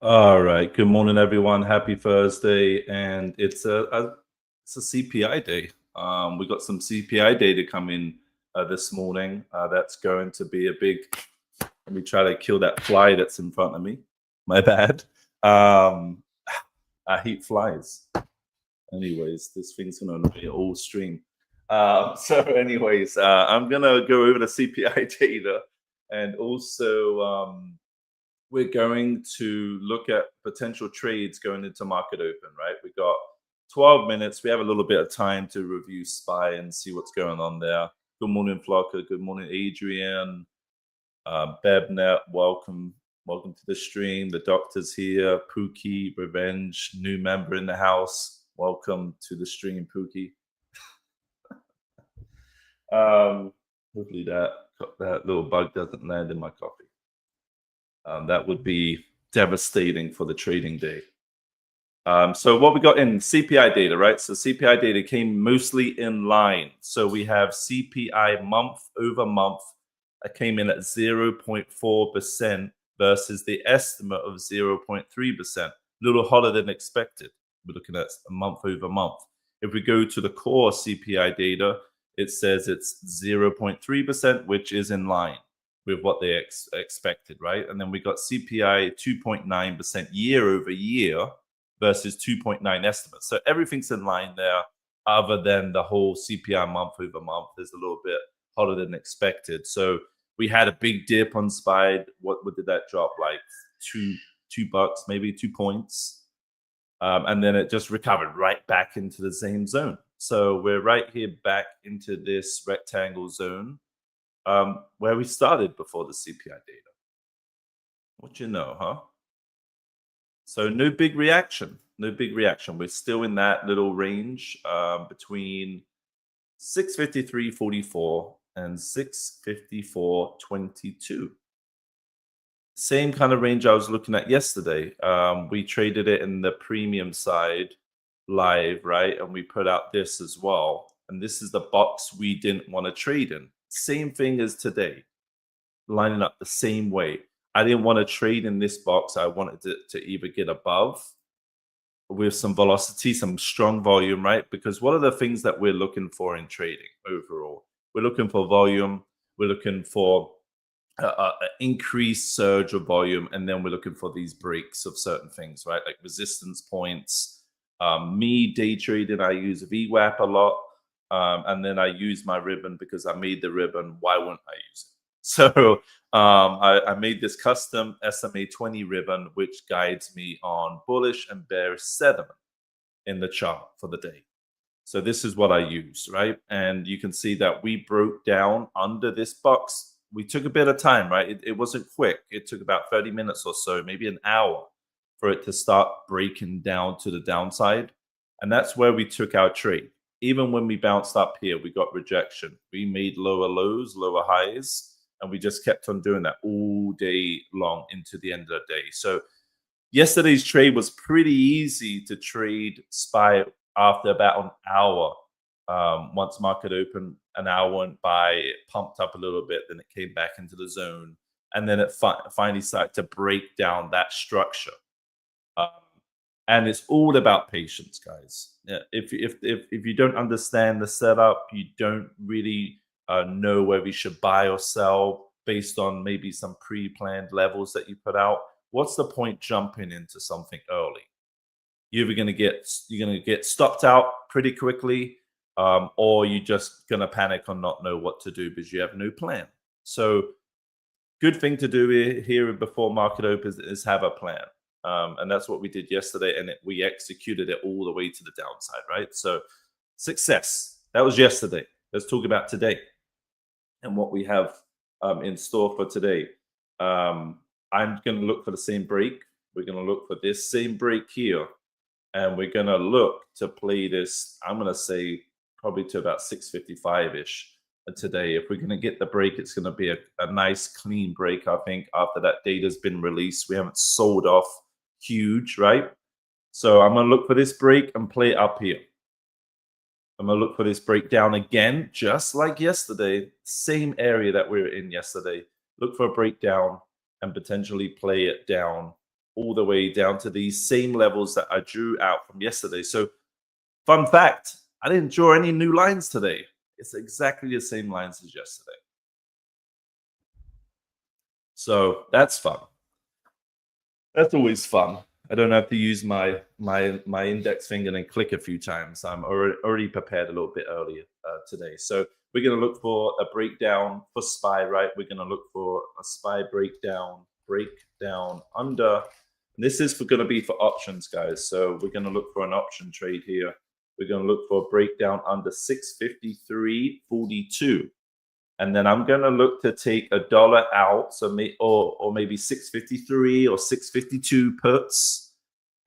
All right. Good morning, everyone. Happy Thursday, and it's a CPI day. We got some CPI data coming this morning. That's going to be a big. Let me try to kill that fly that's in front of me. My bad. Um, I hate flies. Anyways, this thing's gonna be all stream. I'm gonna go over the CPI data and also. We're going to look at potential trades going into market open, right? We got 12 minutes. We have a little bit of time to review SPY and see what's going on there. Good morning, Flocka. Good morning, Adrian. Bebnet, welcome. Welcome to the stream. The doctor's here. Pookie, Revenge, new member in the house. Welcome to the stream, Pookie. Hopefully that little bug doesn't land in my coffee. That would be devastating for the trading day. So what we got in CPI data, right? So CPI data came mostly in line. So we have CPI month over month came in at 0.4% versus the estimate of 0.3%. A little hotter than expected. We're looking at a month over month. If we go to the core CPI data, it says it's 0.3%, which is in line with what they expected, right? And then we got CPI 2.9% year over year versus 2.9 estimates. So everything's in line there, other than the whole CPI month over month is a little bit hotter than expected. So we had a big dip on SPY. What did that drop? Like $2, maybe 2 points. And then it just recovered right back into the same zone. So we're right here back into this rectangle zone. Where we started before the CPI data. What you know, huh? So no big reaction. No big reaction. We're still in that little range between 653.44 and 654.22. Same kind of range I was looking at yesterday. We traded it in the premium side live, right? And we put out this as well. And this is the box we didn't want to trade in. Same thing as today, lining up the same way. I didn't want to trade in this box. I wanted to either get above with some velocity, some strong volume, right? Because what are the things that we're looking for in trading overall? We're looking for volume. We're looking for an increased surge of volume. And then we're looking for these breaks of certain things, right? Like resistance points. Me day trading, I use VWAP a lot. And then I use my ribbon because I made the ribbon. Why wouldn't I use it? So I made this custom SMA 20 ribbon, which guides me on bullish and bearish sentiment in the chart for the day. So this is what I use, right? And you can see that we broke down under this box. We took a bit of time, right? It wasn't quick. It took about 30 minutes or so, maybe an hour for it to start breaking down to the downside. And that's where we took our trade. Even when we bounced up here, we got rejection. We made lower lows, lower highs, and we just kept on doing that all day long into the end of the day. So yesterday's trade was pretty easy to trade SPY after about an hour. Once market opened, an hour went by, it pumped up a little bit, then it came back into the zone, and then it finally started to break down that structure. And it's all about patience, guys. If you don't understand the setup, you don't really know whether you should buy or sell based on maybe some pre-planned levels that you put out. What's the point jumping into something early? You're gonna get stopped out pretty quickly, or you're just gonna panic and not know what to do because you have no plan. So, good thing to do here before market opens is have a plan. And that's what we did yesterday, and we executed it all the way to the downside, right? So success. That was yesterday. Let's talk about today and what we have in store for today. I'm going to look for the same break. We're going to look for this same break here, and we're going to look to play this, I'm going to say probably to about 655-ish today. If we're going to get the break, it's going to be a nice clean break, I think, after that data's been released. We haven't sold off huge, right? So I'm going to look for this break and play it up here. I'm going to look for this breakdown again, just like yesterday, same area that we were in yesterday. Look for a breakdown and potentially play it down all the way down to these same levels that I drew out from yesterday. So fun fact, I didn't draw any new lines today. It's exactly the same lines as yesterday. So that's fun. That's always fun. I don't have to use my index finger and click a few times. I'm already prepared a little bit earlier today. So we're going to look for a breakdown for SPY, right? We're going to look for a SPY breakdown under. And this is going to be for options, guys. So we're going to look for an option trade here. We're going to look for a breakdown under 653.42. And then I'm going to look to take $1 out, so or maybe 653 or 652 puts,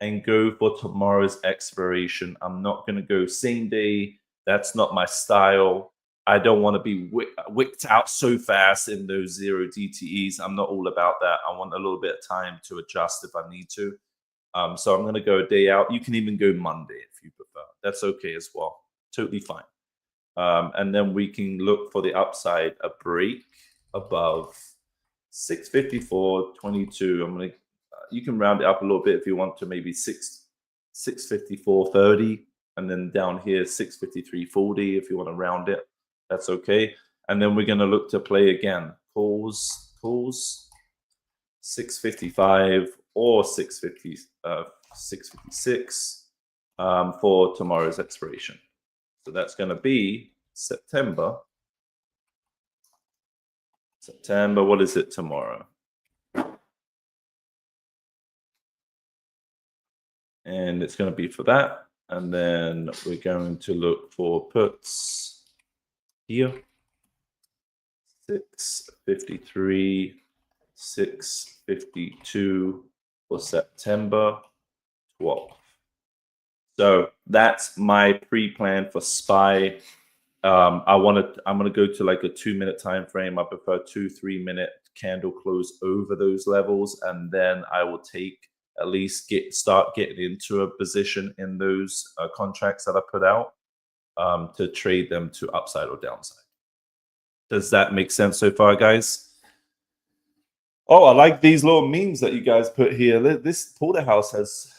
and go for tomorrow's expiration. I'm not going to go same day. That's not my style. I don't want to be wicked out so fast in those 0 DTEs. I'm not all about that. I want a little bit of time to adjust if I need to. So I'm going to go a day out. You can even go Monday if you prefer. That's okay as well. Totally fine. And then we can look for the upside, a break above 654.22. I'm gonna you can round it up a little bit if you want to, maybe 654.30, and then down here 653.40 if you want to round it. That's okay. And then we're gonna look to play again. Calls 655 or 656 for tomorrow's expiration. So that's going to be September. What is it tomorrow? And it's going to be for that. And then we're going to look for puts here. 653, 652 for September 12th. So that's my pre-plan for SPY. I'm gonna go to like a 2-minute time frame. I prefer 2-3 minute candle close over those levels, and then I will take at least start getting into a position in those contracts that I put out to trade them to upside or downside. Does that make sense so far, guys? Oh, I like these little memes that you guys put here. This Porterhouse has.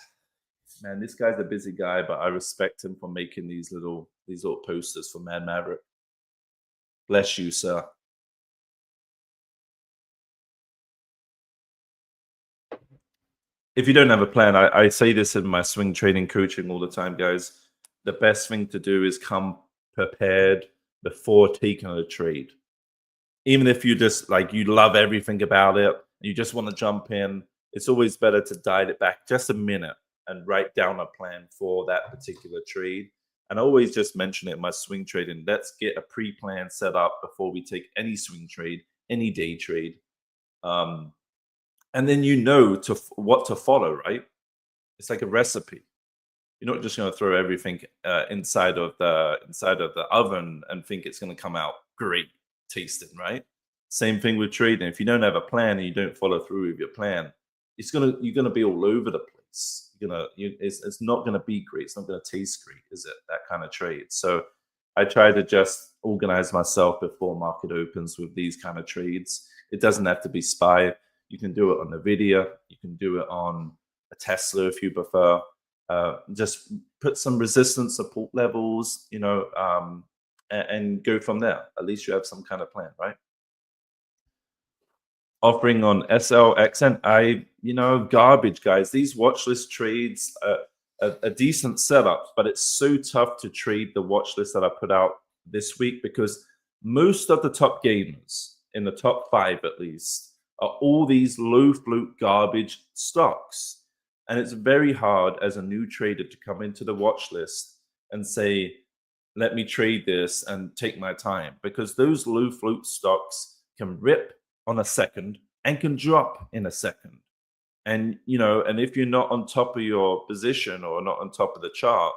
Man, this guy's a busy guy, but I respect him for making these little posters for MadMaverick. Bless you, sir. If you don't have a plan, I say this in my swing trading coaching all the time, guys. The best thing to do is come prepared before taking a trade. Even if you just you love everything about it, you just want to jump in, it's always better to dial it back just a minute and write down a plan for that particular trade. And I always just mention it in my swing trading. Let's get a pre-plan set up before we take any swing trade, any day trade. And then you know what to follow, right? It's like a recipe. You're not just going to throw everything inside of the oven and think it's going to come out great tasting, right? Same thing with trading. If you don't have a plan and you don't follow through with your plan, you're gonna be all over the place. It's not gonna be great. It's not gonna taste great, is it? That kind of trade. So I try to just organize myself before market opens with these kind of trades. It doesn't have to be SPY. You can do it on NVIDIA. You can do it on a Tesla if you prefer. Just put some resistance support levels, and go from there. At least you have some kind of plan, right? Offering on SLXN, garbage, guys. These watch list trades are a decent setup, but it's so tough to trade the watch list that I put out this week because most of the top gainers, in the top 5 at least, are all these low float garbage stocks. And it's very hard as a new trader to come into the watch list and say, let me trade this and take my time, because those low float stocks can rip on a second and can drop in a second. And, and if you're not on top of your position or not on top of the chart,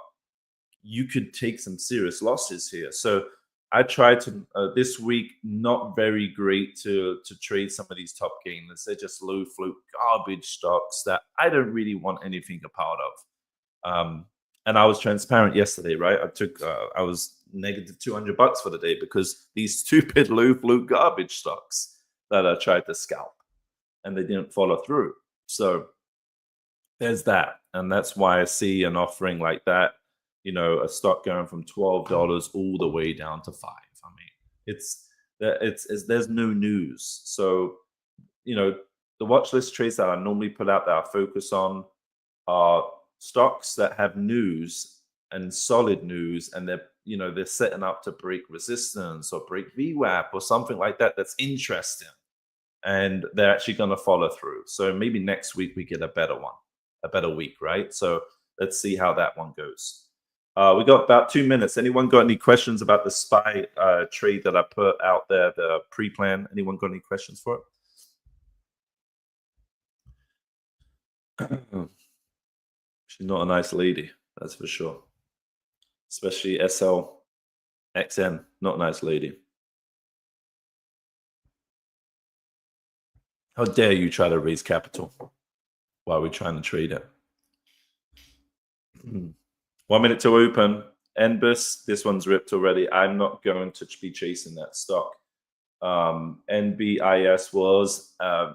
you could take some serious losses here. So I tried to, this week, not very great to trade some of these top gainers. They're just low float garbage stocks that I don't really want anything a part of. And I was transparent yesterday, right? I was negative $200 for the day because these stupid low float garbage stocks that I tried to scalp and they didn't follow through. So there's that. And that's why I see an offering like that, a stock going from $12 all the way down to 5. I mean, it's there's no news. So, the watch list trades that I normally put out that I focus on are stocks that have news and solid news, and they're setting up to break resistance or break VWAP or something like that that's interesting, and they're actually going to follow through. So maybe next week we get a better one, a better week, right? So let's see how that one goes. We got about 2 minutes. Anyone got any questions about the SPY trade that I put out there, the pre-plan? Anyone got any questions for it? She's not a nice lady, that's for sure. Especially SLXN, not a nice lady. How dare you try to raise capital while we're trying to trade it? 1 minute to open. NBIS, this one's ripped already. I'm not going to be chasing that stock. NBIS was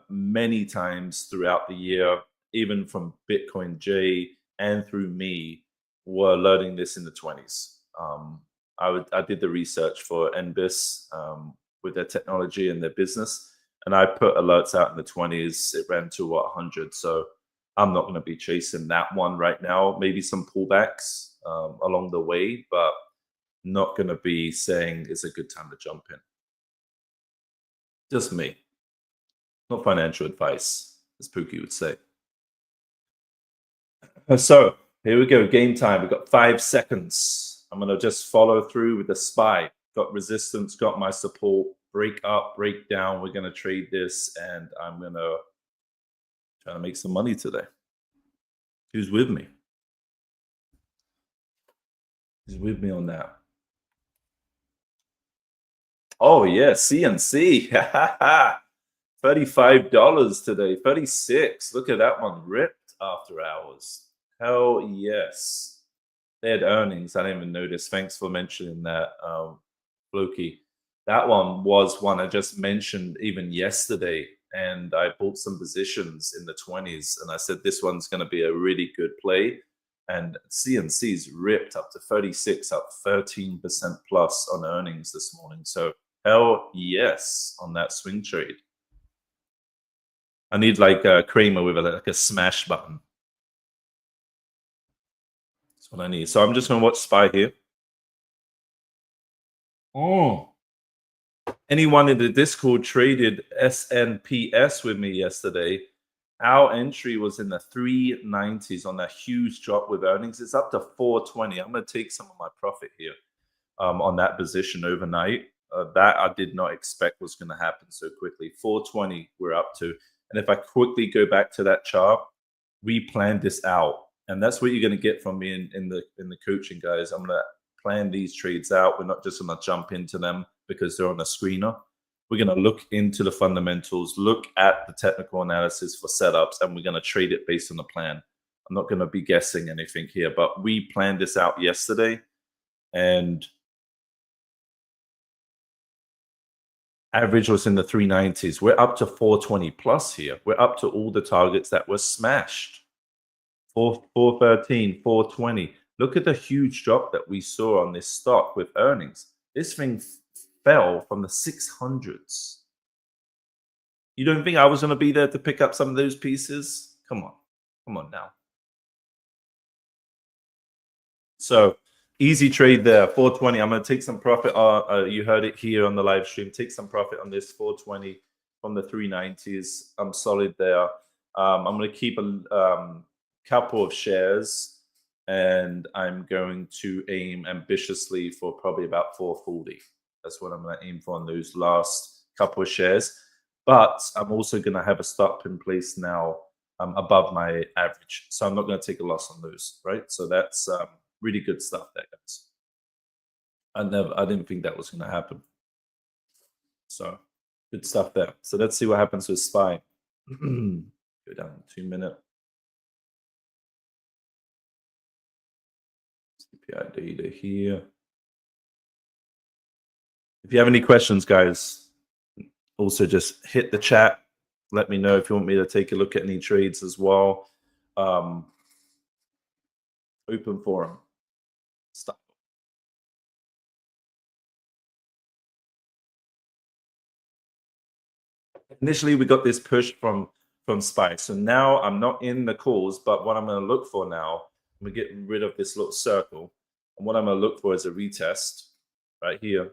many times throughout the year, even from Bitcoin J and through me, were loading this in the 20s. I did the research for NBIS with their technology and their business, and I put alerts out in the 20s. It ran to 100. So I'm not going to be chasing that one right now. Maybe some pullbacks along the way, but not going to be saying it's a good time to jump in. Just me. Not financial advice, as Pookie would say. So here we go. Game time. We've got 5 seconds. I'm going to just follow through with the SPY. Got resistance, got my support. Break up, break down. We're going to trade this, and I'm going to try to make some money today. Who's with me? Who's with me on that? Oh, yeah, CNC. $35 today, 36. Look at that one, ripped after hours. Hell yes. They had earnings. I didn't even notice. Thanks for mentioning that, Floki. That one was one I just mentioned even yesterday, and I bought some positions in the 20s, and I said this one's going to be a really good play. And CNC's ripped up to 36, up 13% plus on earnings this morning. So hell yes on that swing trade. I need like a Kramer with like a smash button. That's what I need. So I'm just going to watch SPY here. Oh. Anyone in the Discord traded SNPS with me yesterday. Our entry was in the 390s on that huge drop with earnings. It's up to 420. I'm going to take some of my profit here on that position overnight. That I did not expect was going to happen so quickly. 420 we're up to. And if I quickly go back to that chart, we planned this out. And that's what you're going to get from me in the coaching, guys. I'm going to plan these trades out. We're not just going to jump into them because they're on a screener. We're going to look into the fundamentals, look at the technical analysis for setups, and we're going to trade it based on the plan. I'm not going to be guessing anything here, but we planned this out yesterday, and average was in the 390s. We're up to 420 plus here. We're up to all the targets that were smashed. 413, 420. Look at the huge drop that we saw on this stock with earnings. This thing fell from the 600s. You don't think I was going to be there to pick up some of those pieces? Come on now. So easy trade there, 420. I'm going to take some profit. You heard it here on the live stream. Take some profit on this 420 from the 390s. I'm solid there. I'm going to keep a couple of shares, and I'm going to aim ambitiously for probably about 440. That's what I'm going to aim for on those last couple of shares. But I'm also going to have a stop in place now above my average. So I'm not going to take a loss on those, right? So that's really good stuff there, guys. I didn't think that was going to happen. So good stuff there. So let's see what happens with SPY. Go down 2 minute. CPI data here. If you have any questions, guys, also just hit the chat. Let me know if you want me to take a look at any trades as well. open forum stuff. Initially, we got this push from SPY. So now I'm not in the calls, but what I'm going to look for now, I'm going to get rid of this little circle. And what I'm going to look for is a retest right here,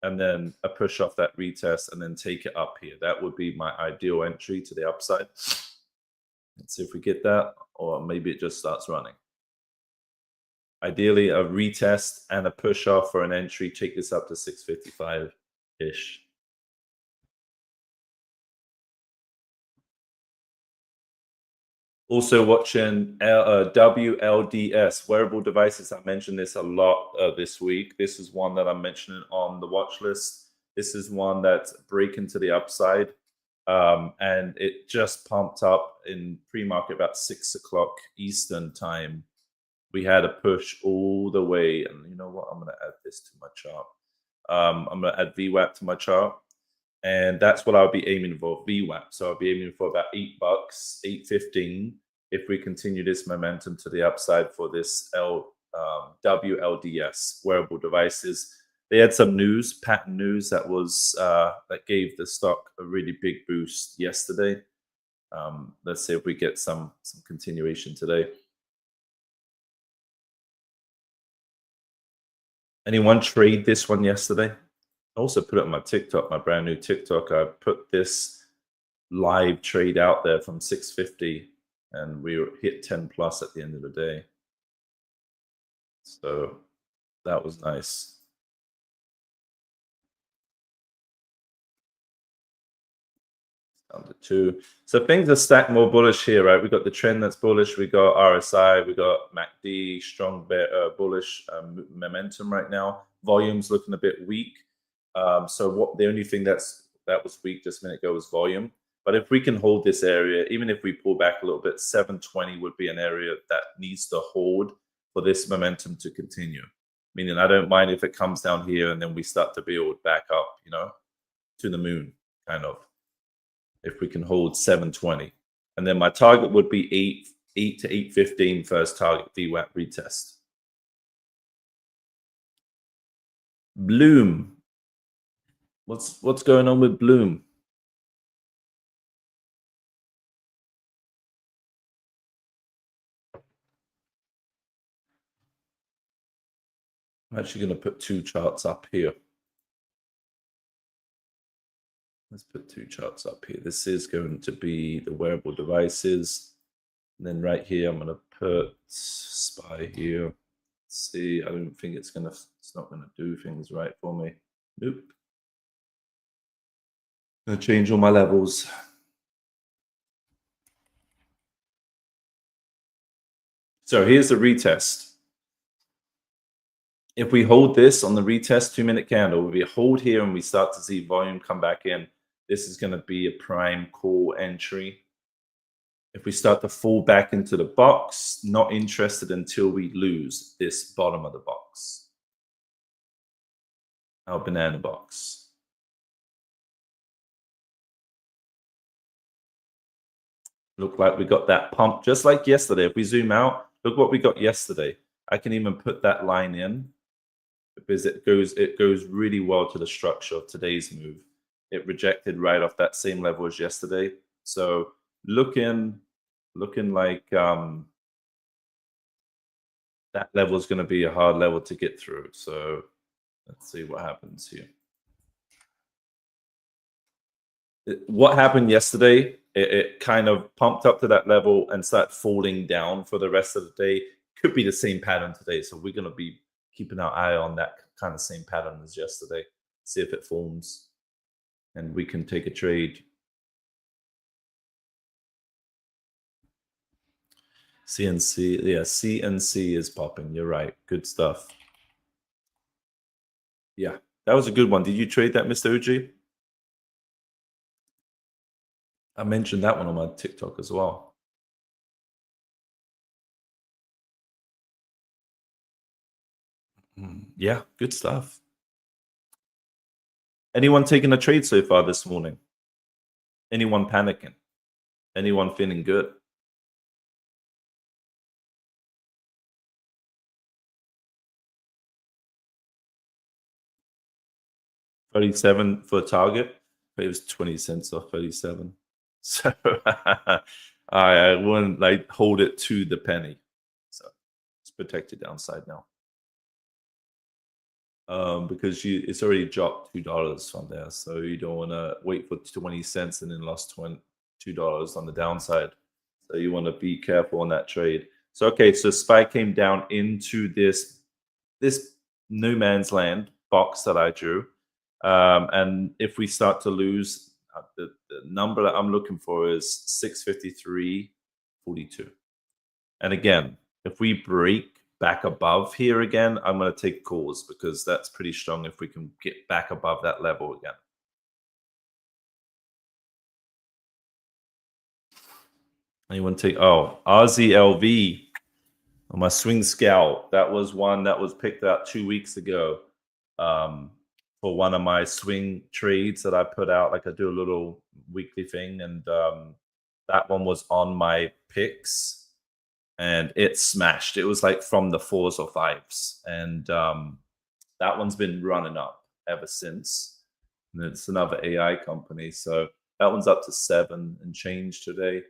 and then a push off that retest, and then take it up here. That would be my ideal entry to the upside. Let's see if we get that, or maybe it just starts running. Ideally, a retest and a push off for an entry. Take this up to 655-ish. Also watching WLDS, wearable devices. I mentioned this a lot this week. This is one that I'm mentioning on the watch list. This is one that's breaking to the upside. And it just pumped up in pre-market about 6 o'clock Eastern time. We had a push all the way. And you know what? I'm going to add this to my chart. I'm going to add VWAP to my chart. And that's what I'll be aiming for, VWAP. So I'll be aiming for about $8, $8.15, if we continue this momentum to the upside for this WLDS, wearable devices. They had some news, patent news, that was that gave the stock a really big boost yesterday. Let's see if we get some continuation today. Anyone trade this one yesterday? I also put it on my TikTok, my brand new TikTok. I put this live trade out there from 650, and we hit 10 plus at the end of the day. So that was nice. Down to 2. So things are stacked more bullish here, right? We got the trend that's bullish. We got RSI. We got MACD, strong bullish momentum right now. Volume's looking a bit weak. So what the only thing that was weak just a minute ago was volume. But if we can hold this area, even if we pull back a little bit, 720 would be an area that needs to hold for this momentum to continue. Meaning I don't mind if it comes down here and then we start to build back up, you know, to the moon, kind of. If we can hold 720. And then my target would be 8 to 8.15 first target VWAP retest. Bloom. What's going on with Bloom? I'm actually going to put 2 charts up here. Let's put 2 charts up here. This is going to be the wearable devices. And then right here, I'm going to put SPY here. Let's see, I don't think it's not going to do things right for me. Nope. I'm going to change all my levels. So here's the retest. If we hold this on the retest 2-minute candle, if we hold here and we start to see volume come back in, this is going to be a prime call entry. If we start to fall back into the box, not interested until we lose this bottom of the box. Our banana box. Look like we got that pump just like yesterday. If we zoom out, look what we got yesterday. I can even put that line in because it goes really well to the structure of today's move. It rejected right off that same level as yesterday. So looking like that level is going to be a hard level to get through. So let's see what happens here. What happened yesterday, it kind of pumped up to that level and started falling down for the rest of the day. Could be the same pattern today. So we're going to be keeping our eye on that kind of same pattern as yesterday. See if it forms. And we can take a trade. CNC, yeah, CNC is popping. You're right. Good stuff. Yeah, that was a good one. Did you trade that, Mr. Uji? I mentioned that one on my TikTok as well. Yeah, good stuff. Anyone taking a trade so far this morning? Anyone panicking? Anyone feeling good? 37 for a target, but it was 20 cents off 37. So I wouldn't like hold it to the penny. So it's protected downside now. Because it's already dropped $2 from there. So you don't want to wait for 20 cents and then lost $2 on the downside. So you want to be careful on that trade. So okay, so SPY came down into this no man's land box that I drew. And if we start to lose, the number that I'm looking for is 653.42. And again, if we break back above here again, I'm going to take calls because that's pretty strong if we can get back above that level again. Anyone take, RZLV on my swing scout. That was one that was picked out 2 weeks ago for one of my swing trades that I put out. Like I do a little weekly thing, and that one was on my picks. And it smashed. It was like from the 4s or 5s. And that one's been running up ever since. And it's another AI company. So that one's up to 7 and change today.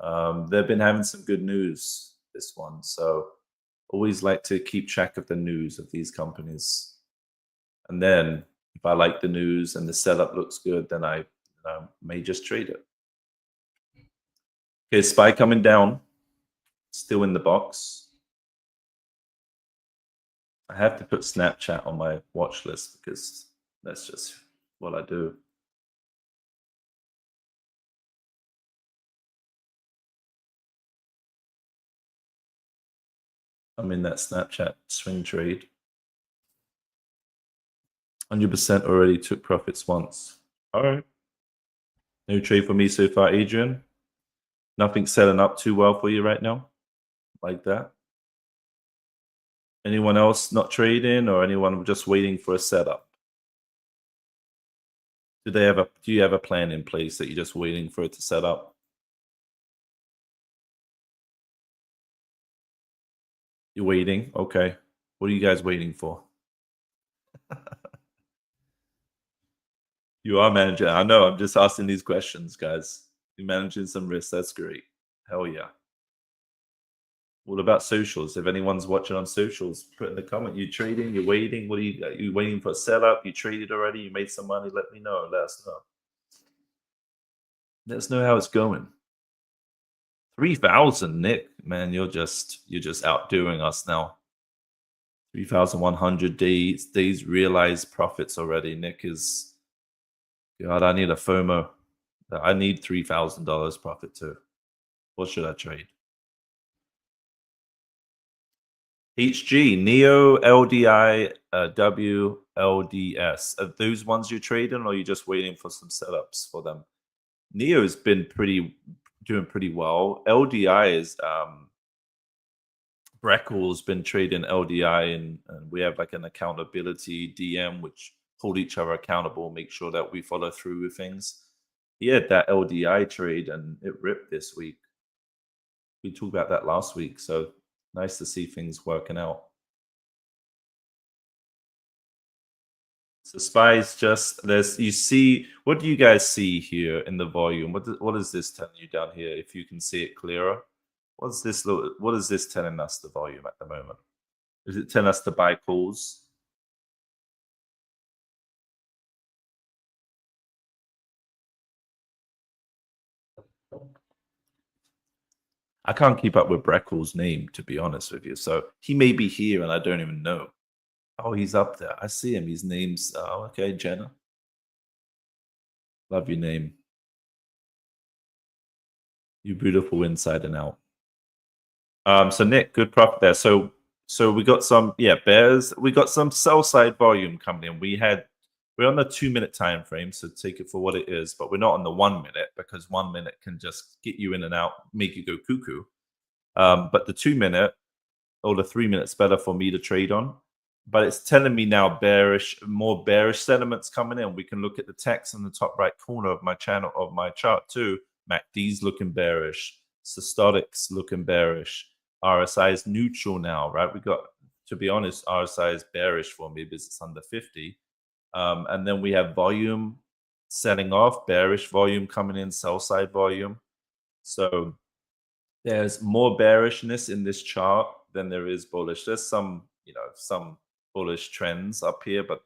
They've been having some good news, this one. So always like to keep track of the news of these companies. And then if I like the news and the setup looks good, then I may just trade it. Okay, SPY coming down. Still in the box. I have to put Snapchat on my watch list because that's just what I do. I'm in that Snapchat swing trade. 100% already took profits once. All right. No trade for me so far, Adrian. Nothing setting up too well for you right now, like that. Anyone else not trading, or anyone just waiting for a setup? Do you have a plan in place that you're just waiting for it to set up? You're waiting? Okay. What are you guys waiting for? You are managing. I know. I'm just asking these questions, guys. You're managing some risks. That's great. Hell yeah. What about socials? If anyone's watching on socials, put in the comment. You trading? You're waiting? What are you waiting for a setup? You traded already? You made some money? Let me know. Let us know. Let us know how it's going. 3,000, Nick. Man, you're just outdoing us now. 3,100 days realized profits already. Nick is, God, I need a FOMO. I need $3,000 profit too. What should I trade? HG, Neo, LDI, WLDS. Are those ones you're trading, or are you just waiting for some setups for them? Neo's been doing pretty well. LDI is Breckle's been trading LDI, and we have like an accountability DM, which hold each other accountable, make sure that we follow through with things. He had that LDI trade and it ripped this week. We talked about that last week, so nice to see things working out. So SPY's just you see, what do you guys see here in the volume? What is this telling you down here? If you can see it clearer, what is this telling us, the volume at the moment? Is it telling us to buy calls? I can't keep up with Breckle's name, to be honest with you. So he may be here and I don't even know. Oh, he's up there. I see him. His name's okay, Jenna. Love your name. You beautiful inside and out. So Nick, good profit there. So we got some bears. We got some sell side volume coming in. We're on the 2-minute time frame, so take it for what it is. But we're not on the 1 minute, because 1 minute can just get you in and out, make you go cuckoo. But the 2-minute or the 3 minutes better for me to trade on. But it's telling me now more bearish sentiments coming in. We can look at the text in the top right corner of my chart too. MACD's looking bearish. Systolics looking bearish. RSI is neutral now, right? We got, to be honest, RSI is bearish for me because it's under 50. And then we have volume setting off, bearish volume coming in, sell side volume. So there's more bearishness in this chart than there is bullish. There's some, some bullish trends up here, but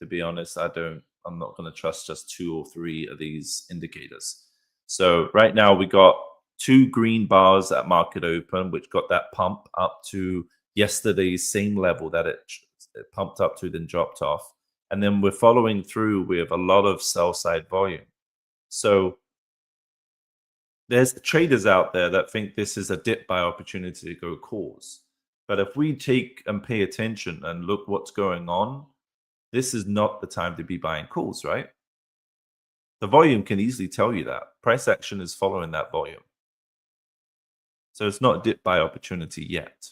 to be honest, I'm not going to trust just 2 or 3 of these indicators. So right now we got 2 green bars at market open, which got that pump up to yesterday's same level that it pumped up to, then dropped off. And then we're following through with a lot of sell side volume. So there's traders out there that think this is a dip buy opportunity to go calls. But if we take and pay attention and look what's going on, this is not the time to be buying calls, right? The volume can easily tell you that. Price action is following that volume. So it's not a dip buy opportunity yet.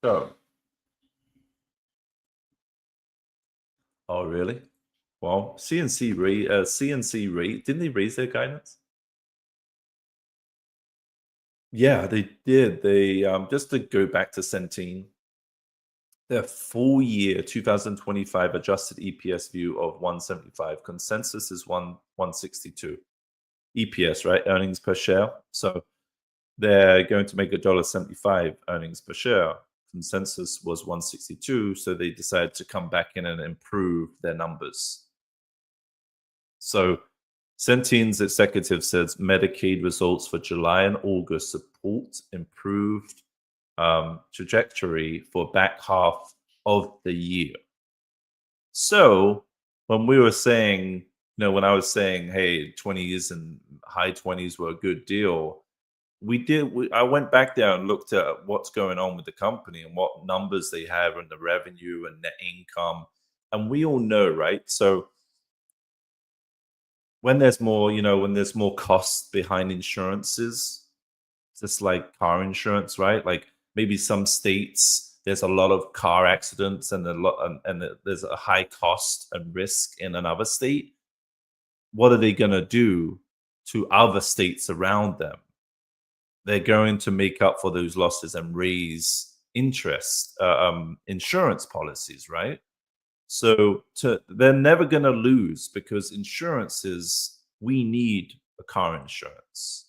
So, oh really? Well, CNC rate, didn't they raise their guidance? Yeah, they did. They just to go back to Centene, their full year 2025 adjusted EPS view of 175. Consensus is 162. EPS, right? Earnings per share. So they're going to make $1.75 earnings per share. Consensus was 162, so they decided to come back in and improve their numbers. So Centene's executive says Medicaid results for July and August support improved trajectory for back half of the year. So when we were saying, when I was saying, hey, 20s and high 20s were a good deal, I went back there and looked at what's going on with the company and what numbers they have and the revenue and net income. And we all know, right? So when there's more, when there's more costs behind insurances, just like car insurance, right? Like maybe some states there's a lot of car accidents and there's a high cost and risk in another state. What are they going to do to other states around them? They're going to make up for those losses and raise insurance policies, right? So they're never going to lose because we need a car insurance.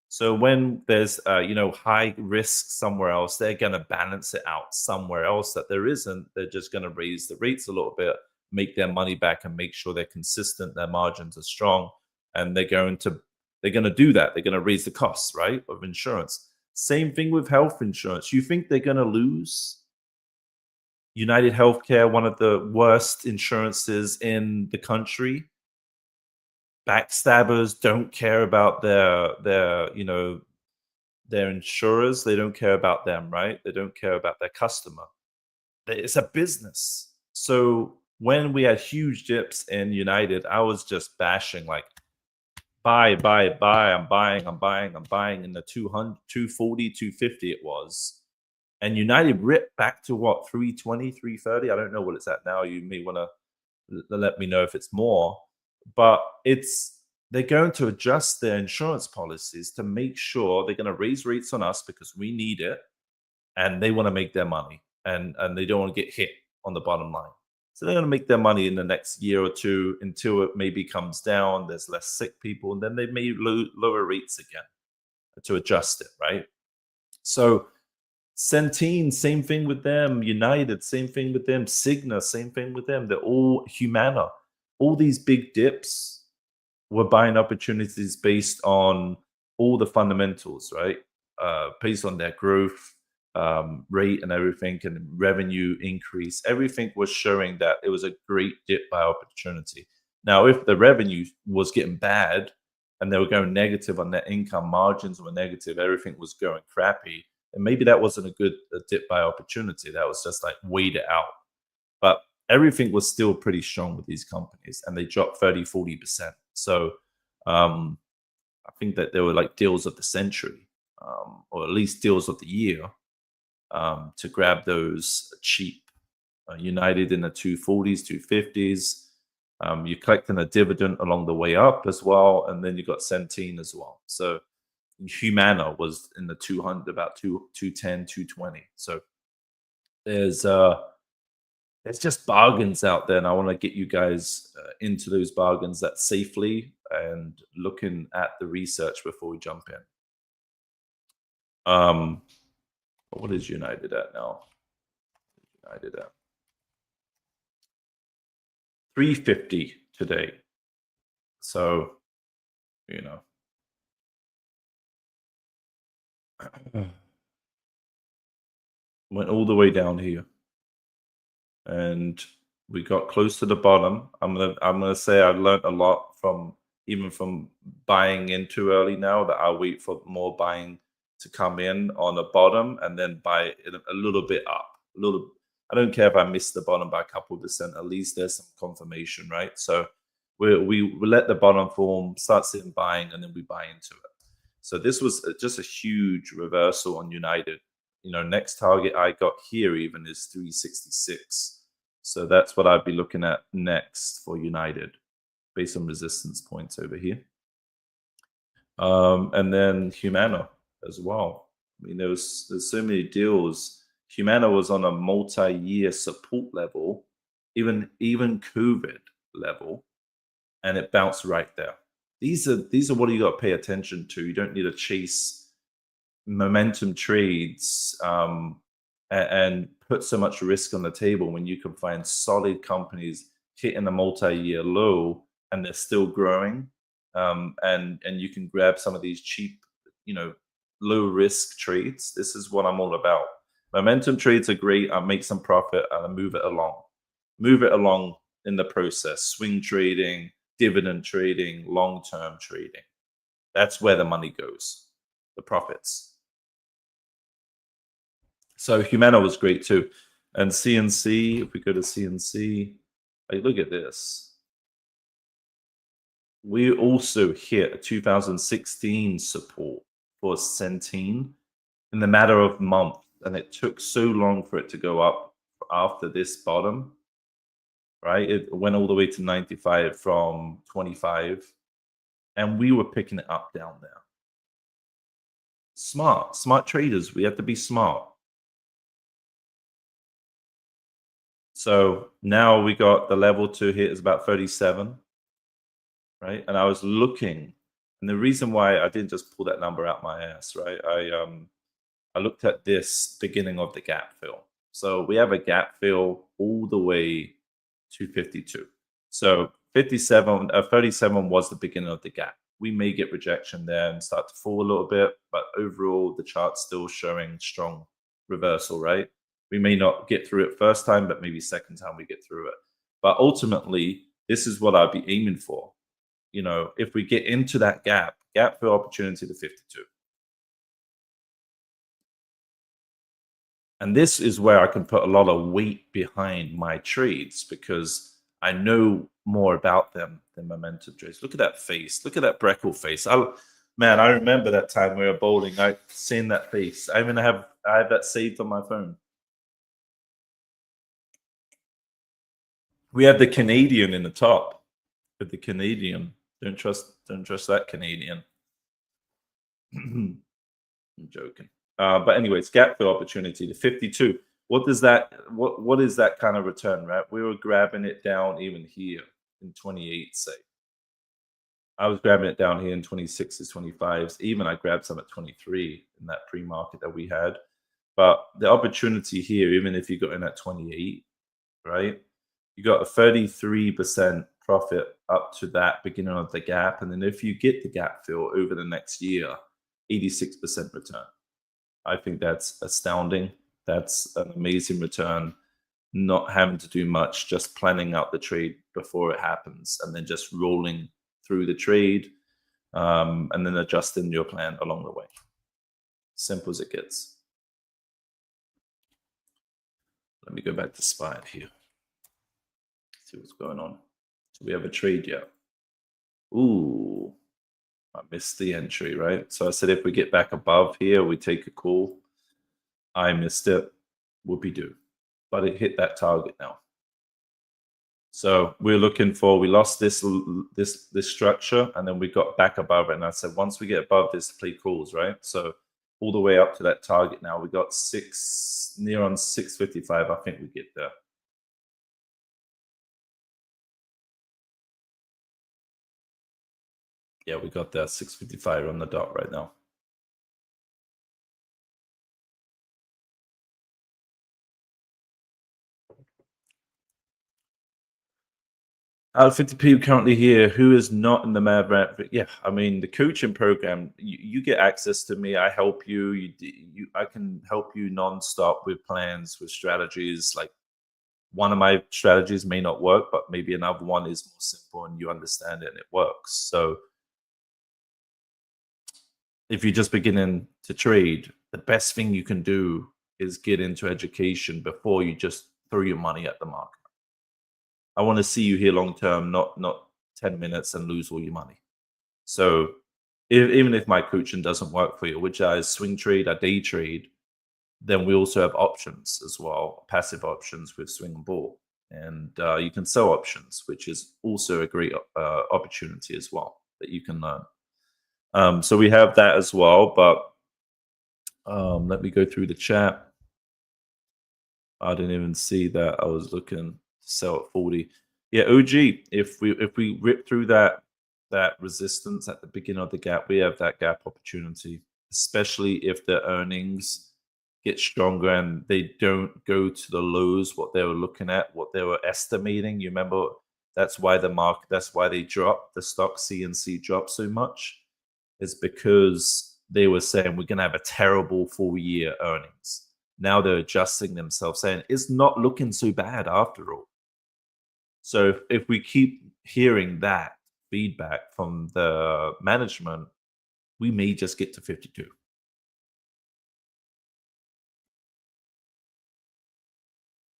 So when there's high risk somewhere else, they're going to balance it out somewhere else that there isn't. They're just going to raise the rates a little bit, make their money back, and make sure they're consistent. Their margins are strong, and they're going to do that. They're going to raise the costs, right, of insurance. Same thing with health insurance. You think they're going to lose? United Healthcare, one of the worst insurances in the country. Backstabbers don't care about their insurers. They don't care about them, right? They don't care about their customer. It's a business. So when we had huge dips in United, I was just bashing like, buy. I'm buying in the 200, 240, 250 it was. And United ripped back to what, 320, 330? I don't know what it's at now. You may want to let me know if it's more. But they're going to adjust their insurance policies to make sure they're going to raise rates on us because we need it. And they want to make their money. And they don't want to get hit on the bottom line. So they're going to make their money in the next year or two until it maybe comes down. There's less sick people. And then they may lower rates again to adjust it, right? So Centene, same thing with them. United, same thing with them. Cigna, same thing with them. They're all Humana. All these big dips were buying opportunities based on all the fundamentals, right? Based on their growth rate and everything, and revenue increase. Everything was showing that it was a great dip buy opportunity. Now, if the revenue was getting bad and they were going negative on net income, margins were negative, everything was going crappy, and maybe that wasn't a dip buy opportunity. That was just like wait it out. But everything was still pretty strong with these companies, and they dropped 30-40%. So I think that they were like deals of the century, or at least deals of the year, to grab those cheap. United in the 240s, 250s. You're collecting a dividend along the way up as well, and then you got Centene as well. So Humana was in the 200, about 210, 220. So there's just bargains out there, and I want to get you guys into those bargains that safely and looking at the research before we jump in. What is United at now? United at 350 today. So, you know, went all the way down here, and we got close to the bottom. I'm gonna say I learned a lot from buying in too early. Now that I'll wait for more buying to come in on the bottom and then buy it a little bit up. I don't care if I miss the bottom by a couple percent. At least there's some confirmation, right? So we let the bottom form, start seeing buying, and then we buy into it. So this was just a huge reversal on United. Next target I got here even is 366. So that's what I'd be looking at next for United, based on resistance points over here. And then Humana as well. I mean, there's so many deals. Humana was on a multi-year support level, even COVID level, and it bounced right there. These are what you got to pay attention to. You don't need to chase momentum trades and put so much risk on the table when you can find solid companies hitting a multi-year low and they're still growing. And you can grab some of these cheap, low risk trades. This is what I'm all about. Momentum trades are great. I make some profit and I move it along in the process. Swing trading, dividend trading, long-term trading. That's where the money goes, the profits. So Humana was great too. And CNC, if we go to CNC, look at this. We also hit a 2016 support for Centene in the matter of months, and it took so long for it to go up after this bottom, right? It went all the way to 95 from 25, and we were picking it up down there. Smart traders. We have to be smart. So now we got the level to hit is about 37. Right, and I was looking, and the reason why I didn't just pull that number out my ass, right? I looked at this beginning of the gap fill. So we have a gap fill all the way to 52. So 37 was the beginning of the gap. We may get rejection there and start to fall a little bit, but overall the chart's still showing strong reversal, right? We may not get through it first time, but maybe second time we get through it. But ultimately, this is what I'd be aiming for. If we get into that gap fill opportunity to 52. And this is where I can put a lot of weight behind my trades because I know more about them than momentum trades. Look at that face. Look at that Breckle face. I remember that time we were bowling. I seen that face. I have that saved on my phone. We have the Canadian in the top. With the Canadian. Don't trust that Canadian. I'm joking. But anyways, gap fill opportunity to 52. What is that kind of return, right? We were grabbing it down even here in 28, say. I was grabbing it down here in 26s, 25s. Even I grabbed some at 23 in that pre-market that we had. But the opportunity here, even if you got in at 28, right? You got a 33% profit up to that beginning of the gap. And then if you get the gap fill over the next year, 86% return. I think that's astounding. That's an amazing return. Not having to do much, just planning out the trade before it happens and then just rolling through the trade and then adjusting your plan along the way. Simple as it gets. Let me go back to SPY here. See what's going on. Do we have a trade yet? Ooh, I missed the entry, right? So I said if we get back above here, we take a call. I missed it. Whoopie-doo. But it hit that target now. So we're looking for, we lost this structure, and then we got back above it. And I said, once we get above this, play calls, right? So all the way up to that target now, we got near on 655. I think we get there. Yeah, we got there, 655 on the dot right now. Out of 50 people currently here, who is not in the MadMaverick? Yeah, I mean the coaching program. You get access to me. I help you. I can help you nonstop with plans, with strategies. Like one of my strategies may not work, but maybe another one is more simple and you understand it and it works. So if you're just beginning to trade, the best thing you can do is get into education before you just throw your money at the market. I want to see you here long term, not 10 minutes and lose all your money. So even if my coaching doesn't work for you, which I swing trade, I day trade, then we also have options as well, passive options with swing and ball. And you can sell options, which is also a great opportunity as well that you can learn. So we have that as well. But let me go through the chat. I didn't even see that. I was looking to sell at 40. Yeah, OG. If we rip through that resistance at the beginning of the gap, we have that gap opportunity, especially if the earnings get stronger and they don't go to the lows what they were looking at, what they were estimating. You remember that's why that's why they dropped the stock CNC dropped so much, is because they were saying we're gonna have a terrible full year earnings. Now they're adjusting themselves, saying it's not looking so bad after all. So if we keep hearing that feedback from the management, we may just get to 52.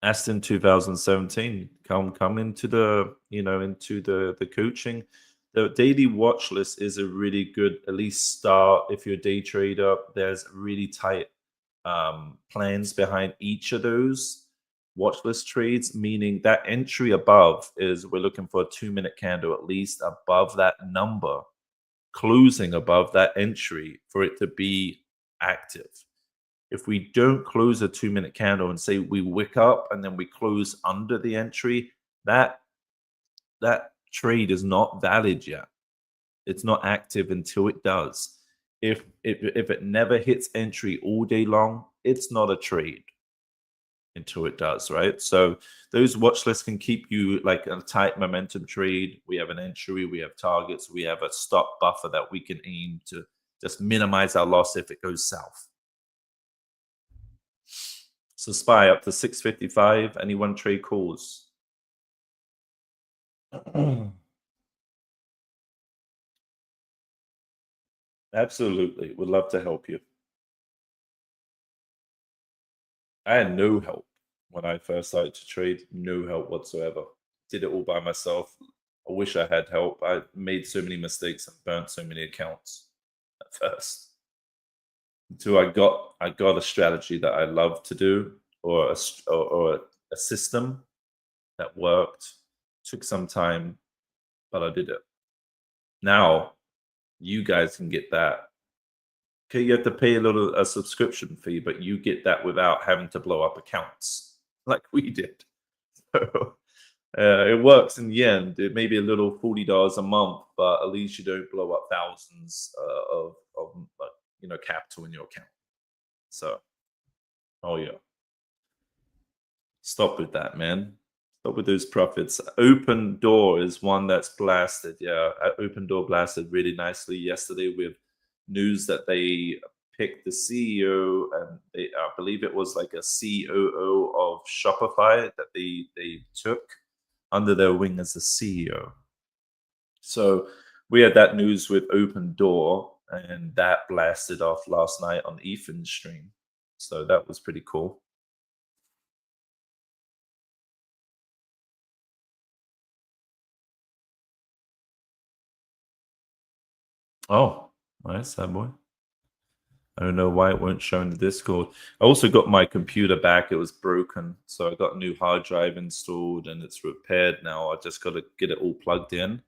Aston 2017, come into the into the coaching. The daily watch list is a really good at least start if you're a day trader. There's really tight plans behind each of those watch list trades, meaning that entry above is we're looking for a 2-minute candle at least above that number, closing above that entry for it to be active. If we don't close a 2-minute candle and say we wick up and then we close under the entry, that trade is not valid yet. It's not active until it does. If it never hits entry all day long, it's not a trade until it does, right? So those watch lists can keep you like a tight momentum trade. We have an entry, we have targets, we have a stop buffer that we can aim to just minimize our loss if it goes south. So SPY up to 655. Anyone trade calls? Absolutely. Would love to help you. I had no help when I first started to trade, no help whatsoever. Did it all by myself. I wish I had help. I made so many mistakes and burnt so many accounts at first. Until I got a strategy that I love to do, or a system that worked. Took some time, but I did it. Now you guys can get that. Okay, you have to pay a subscription fee, but you get that without having to blow up accounts like we did. So it works in the end. It may be a little $40 a month, but at least you don't blow up thousands of capital in your account. So, oh yeah, stop with that, man. Stop with those profits. Open Door is one that's blasted. Yeah, Open Door blasted really nicely yesterday with news that they picked the CEO, and I believe it was like a COO of Shopify that they took under their wing as the CEO. So we had that news with Open Door, and that blasted off last night on Ethan's stream. So that was pretty cool. Oh, nice, that boy. I don't know why it won't show in the Discord. I also got my computer back. It was broken. So I got a new hard drive installed and it's repaired now. I just got to get it all plugged in.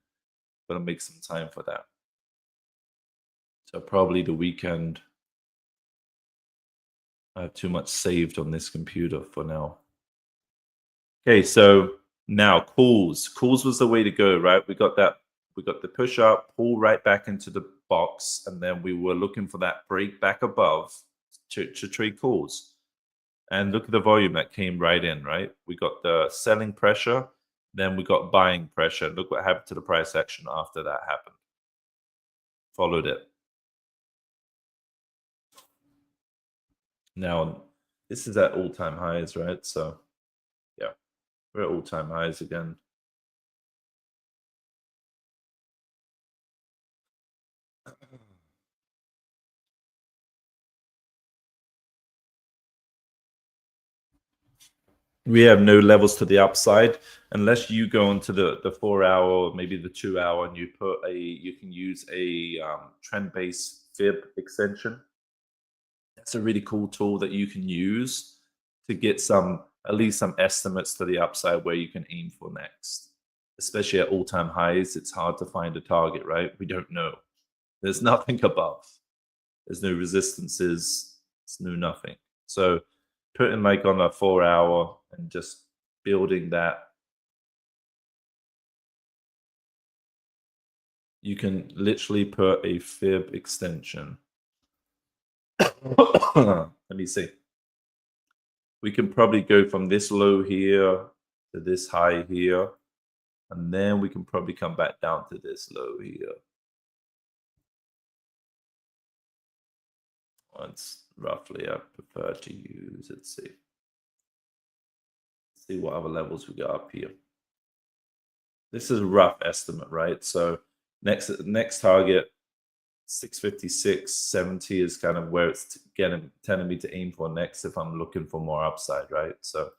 Gotta make some time for that. So probably the weekend. I have too much saved on this computer for now. Okay, so now calls. Calls was the way to go, right? We got that. We got the push up, pull right back into the box, and then we were looking for that break back above to trade calls. And look at the volume that came right in, right? We got the selling pressure, then we got buying pressure. Look what happened to the price action after that happened. Followed it. Now, this is at all-time highs, right? So, yeah, we're at all-time highs again. We have no levels to the upside unless you go into the 4 hour or maybe the 2 hour and you can use a trend-based fib extension. That's a really cool tool that you can use to get at least some estimates to the upside where you can aim for next. Especially at all-time highs, it's hard to find a target, right? We don't know. There's nothing above. There's no resistances. It's no nothing. So putting like on a 4 hour and just building that, you can literally put a fib extension. Let me see. We can probably go from this low here to this high here, and then we can probably come back down to this low here. That's roughly I prefer to use. Let's see. See what other levels we got up here. This is a rough estimate, right? So next target 656.70 is kind of where it's telling me to aim for next if I'm looking for more upside, right? So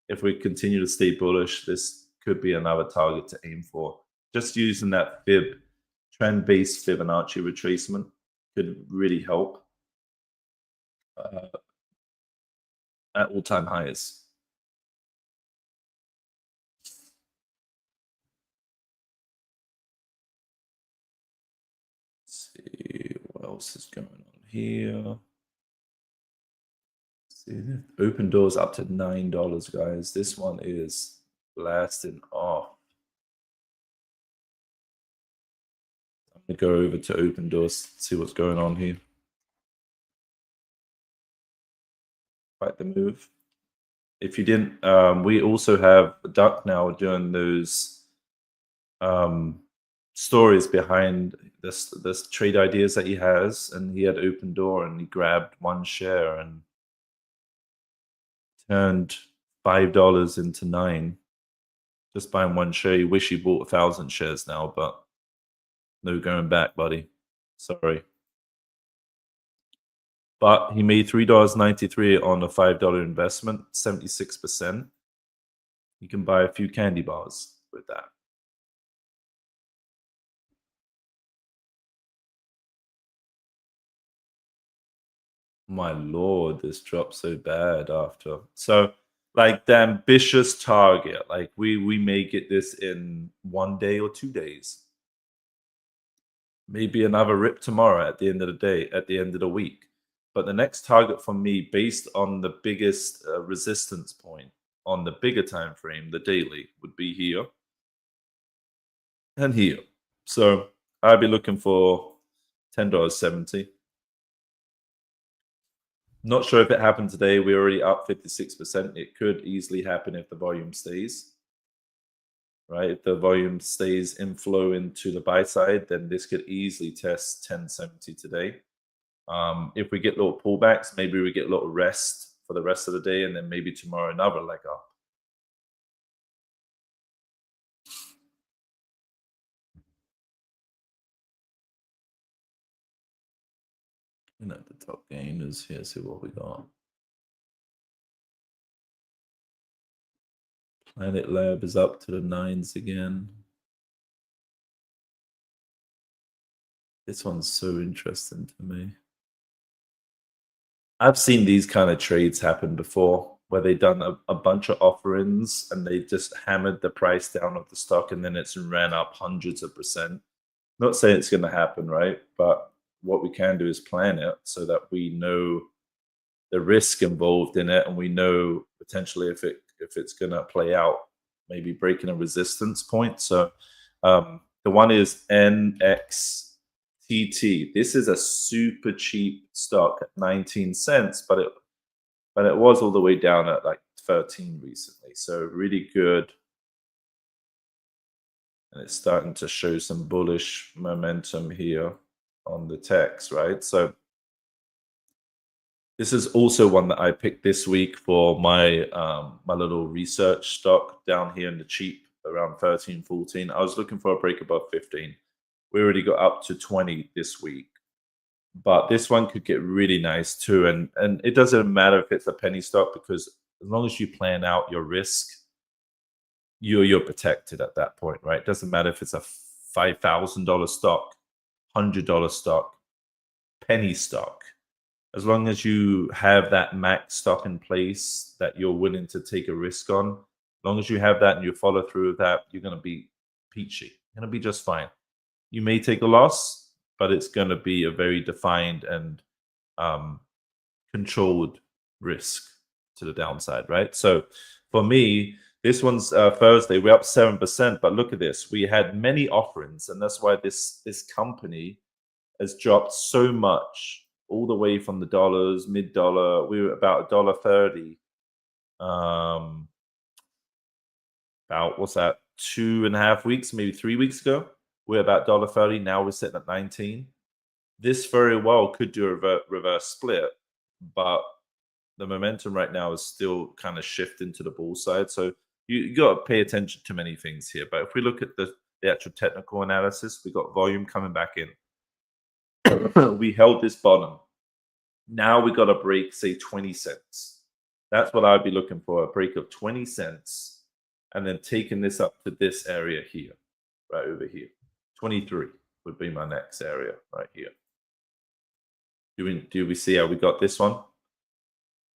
if we continue to stay bullish, this could be another target to aim for. Just using that trend-based Fibonacci retracement could really help at all-time highs. Let's see what else is going on here. See, open doors up to $9, guys. This one is blasting off. I'm gonna go over to open doors, see what's going on here. Quite the move. If you didn't, we also have Duck now doing those stories behind this trade ideas that he has, and he had open door and he grabbed one share and turned $5 into $9 just buying one share. You wish you bought 1,000 shares now, but no going back, buddy. Sorry. But he made $3.93 on a $5 investment, 76%. You can buy a few candy bars with that. My lord, this dropped so bad after. So, like the ambitious target, like we may get this in 1 day or 2 days. Maybe another rip tomorrow at the end of the day, at the end of the week. But the next target for me, based on the biggest resistance point on the bigger time frame, the daily, would be here and here. So I'd be looking for $10.70. Not sure if it happened today. We're already up 56%. It could easily happen if the volume stays. Right? If the volume stays inflow into the buy side, then this could easily test 10.70 today. If we get little pullbacks, maybe we get a little rest for the rest of the day, and then maybe tomorrow another leg up. And at the top gainers, here, see what we got. Planet Lab is up to the 9s again. This one's so interesting to me. I've seen these kind of trades happen before where they done a bunch of offerings and they just hammered the price down of the stock and then it's ran up hundreds of percent. Not saying it's going to happen, right? But what we can do is plan it so that we know the risk involved in it and we know potentially if it's going to play out, maybe breaking a resistance point. So the one is NXTT. This is a super cheap stock at 19 cents, but it was all the way down at like 13 recently. So really good. And it's starting to show some bullish momentum here on the techs, right? So this is also one that I picked this week for my my little research stock down here in the cheap around 13, 14. I was looking for a break above 15. We already got up to 20 this week. But this one could get really nice too. And it doesn't matter if it's a penny stock because as long as you plan out your risk, you're protected at that point, right? It doesn't matter if it's a $5,000 stock, $100 stock, penny stock. As long as you have that max stock in place that you're willing to take a risk on, as long as you have that and you follow through with that, you're going to be peachy. You're going to be just fine. You may take a loss, but it's going to be a very defined and um, controlled risk to the downside, right? So for me, this one's Thursday. We're up 7%, but look at this. We had many offerings, and that's why this company has dropped so much, all the way from the dollars, mid-dollar. We were about $1.30. About what's that? 2.5 weeks, maybe 3 weeks ago. We're about $1.30. Now we're sitting at 19. This very well could do a reverse split, but the momentum right now is still kind of shifting to the bull side. So you got to pay attention to many things here. But if we look at the actual technical analysis, we got volume coming back in. We held this bottom. Now we got a break, say 20 cents. That's what I'd be looking for, a break of 20 cents, and then taking this up to this area here, right over here. 23 would be my next area right here. Do we see how we got this one?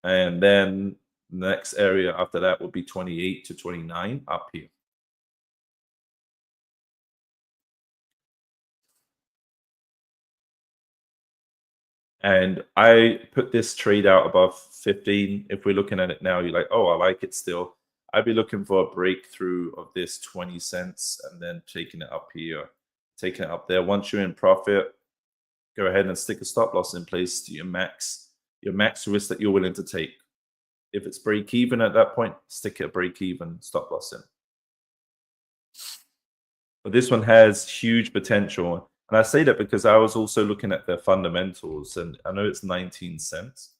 And then the next area after that would be 28 to 29 up here. And I put this trade out above 15. If we're looking at it now, you're like, oh, I like it still. I'd be looking for a breakthrough of this 20 cents and then taking it up here, taking it up there. Once you're in profit, go ahead and stick a stop loss in place to your max risk that you're willing to take. If it's break even at that point, stick a break even stop loss in. But this one has huge potential. And I say that because I was also looking at the fundamentals, and I know it's 19 cents.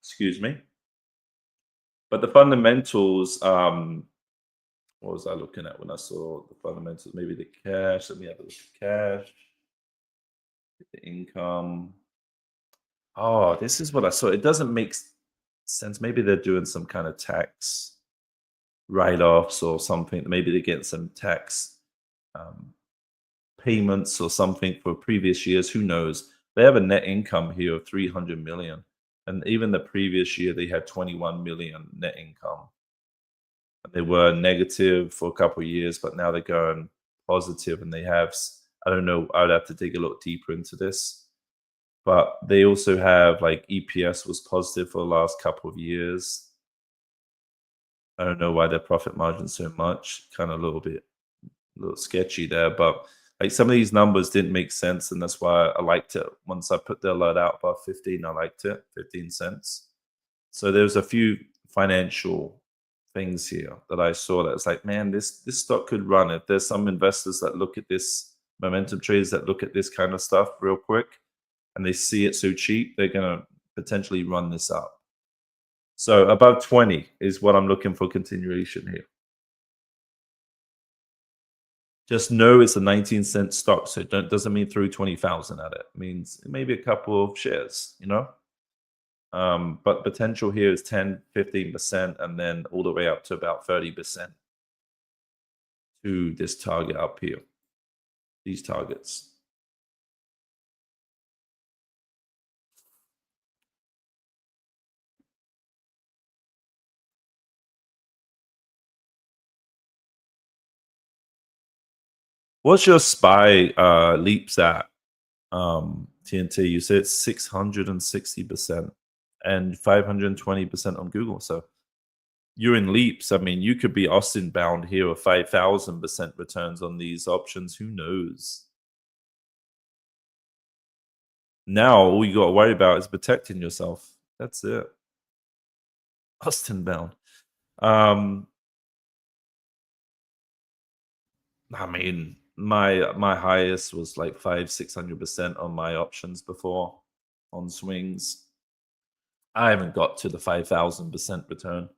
Excuse me. But the fundamentals, what was I looking at when I saw the fundamentals? Maybe the cash. Let me have a look at cash, the income. Oh, this is what I saw. It doesn't make sense. Maybe they're doing some kind of tax write-offs or something. Maybe they get some tax payments or something for previous years. Who knows? They have a net income here of 300 million, and even the previous year they had 21 million net income. They were negative for a couple of years, but now they're going positive, and they have. I don't know. I'd have to dig a lot deeper into this, but they also have like EPS was positive for the last couple of years. I don't know why their profit margin so much. Kind of a little sketchy there, but like some of these numbers didn't make sense, and that's why I liked it. Once I put the alert out above 15, I liked it, 15 cents. So there's a few financial things here that I saw that it's like, man, this stock could run. If there's some investors that look at this, momentum traders that look at this kind of stuff real quick and they see it so cheap, they're gonna potentially run this up. So above 20 is what I'm looking for continuation here. Just know it's a 19-cent stock, so it doesn't mean throw 20,000 at it. It means maybe a couple of shares, you know? But potential here is 10, 15%, and then all the way up to about 30% to this target up here, these targets. What's your SPY leaps at? TNT, you said it's 660% and 520% on Google. So you're in leaps. I mean, you could be Austin bound here with 5,000% returns on these options. Who knows? Now, all you got to worry about is protecting yourself. That's it. Austin bound. I mean, my highest was like 500-600% on my options before on swings. I haven't got to the 5,000% return.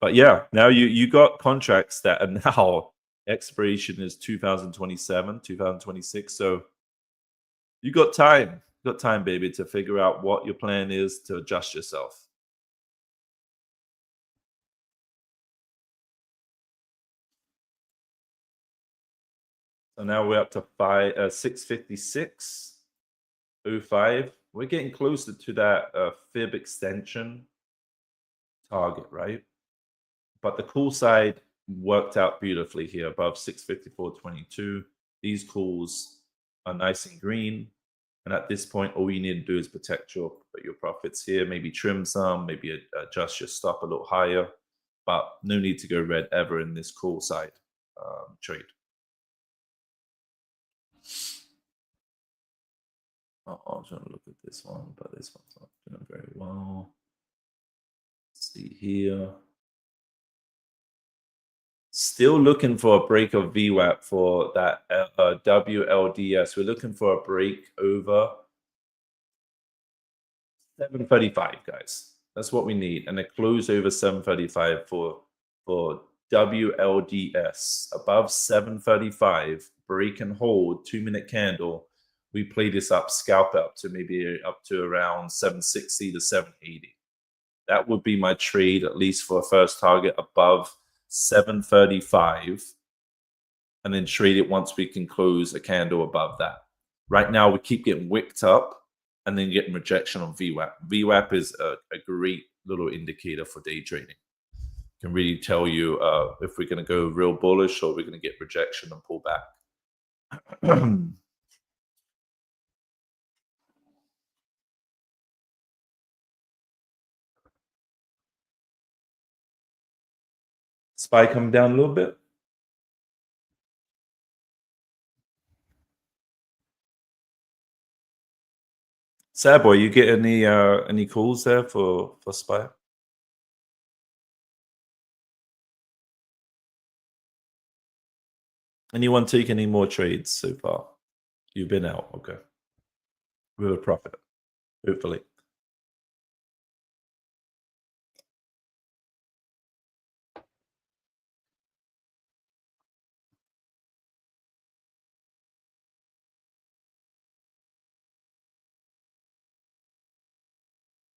But yeah, now you got contracts that are now expiration is 2027, 2026. So you got time. You got time, baby, to figure out what your plan is to adjust yourself. So now we're up to 656.05. We're getting closer to that fib extension target, right? But the call side worked out beautifully here above 654.22. These calls are nice and green. And at this point, all you need to do is protect your profits here, maybe trim some, maybe adjust your stop a little higher, but no need to go red ever in this call side trade. I was going to look at this one, but this one's not doing very well. Let's see here. Still looking for a break of VWAP for that WLDS. We're looking for a break over 735, guys. That's what we need. And a close over 735 for WLDS. Above 735, break and hold, 2-minute candle. We play this up, scalp up to maybe up to around 760 to 780. That would be my trade, at least for a first target above 735, and then trade it once we can close a candle above that. Right now, we keep getting wicked up and then getting rejection on VWAP. VWAP is a great little indicator for day trading. Can really tell you if we're going to go real bullish or we're going to get rejection and pull back. SPY coming down a little bit. Sad boy, you get any calls there for SPY? Anyone take any more trades so far? You've been out, okay. With a profit, hopefully.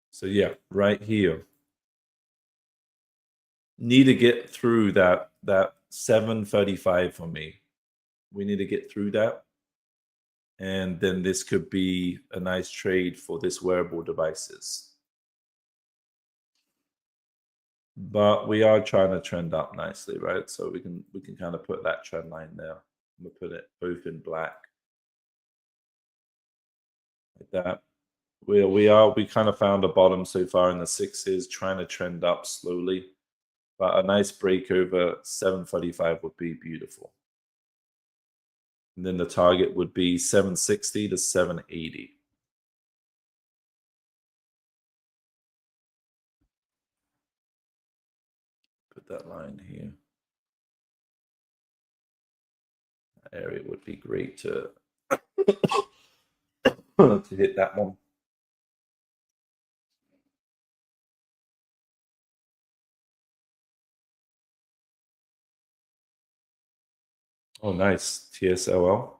So yeah, right here. Need to get through that 735 for me. We need to get through that. And then this could be a nice trade for this wearable devices. But we are trying to trend up nicely, right? So we can kind of put that trend line there. We'll put it both in black. Like that. We kind of found a bottom so far in the 6s, trying to trend up slowly. But a nice break over 735 would be beautiful. And then the target would be 760 to 780. Put that line here. That area would be great to to hit that one. Oh, nice. TSLL.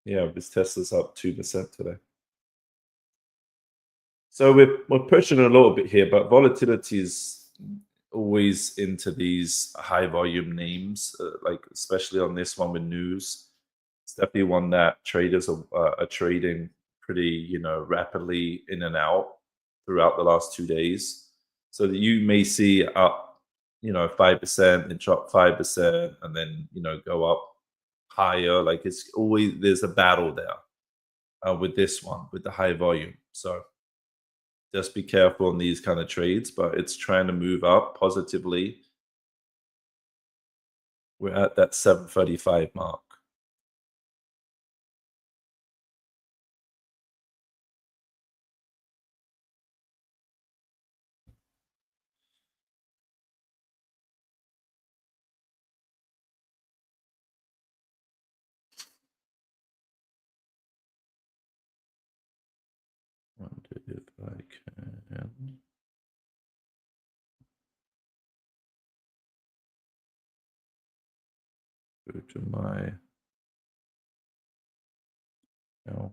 Yeah, this Tesla's up 2% today. So we're pushing a little bit here, but volatility is always into these high volume names, like especially on this one with news. It's definitely one that traders are trading pretty, rapidly in and out throughout the last 2 days. So that you may see up 5%, then drop 5%, and then, go up higher. Like it's always, there's a battle there with this one, with the high volume. So just be careful on these kind of trades, but it's trying to move up positively. We're at that 735 mark. Wonder if I can. Go to my. No.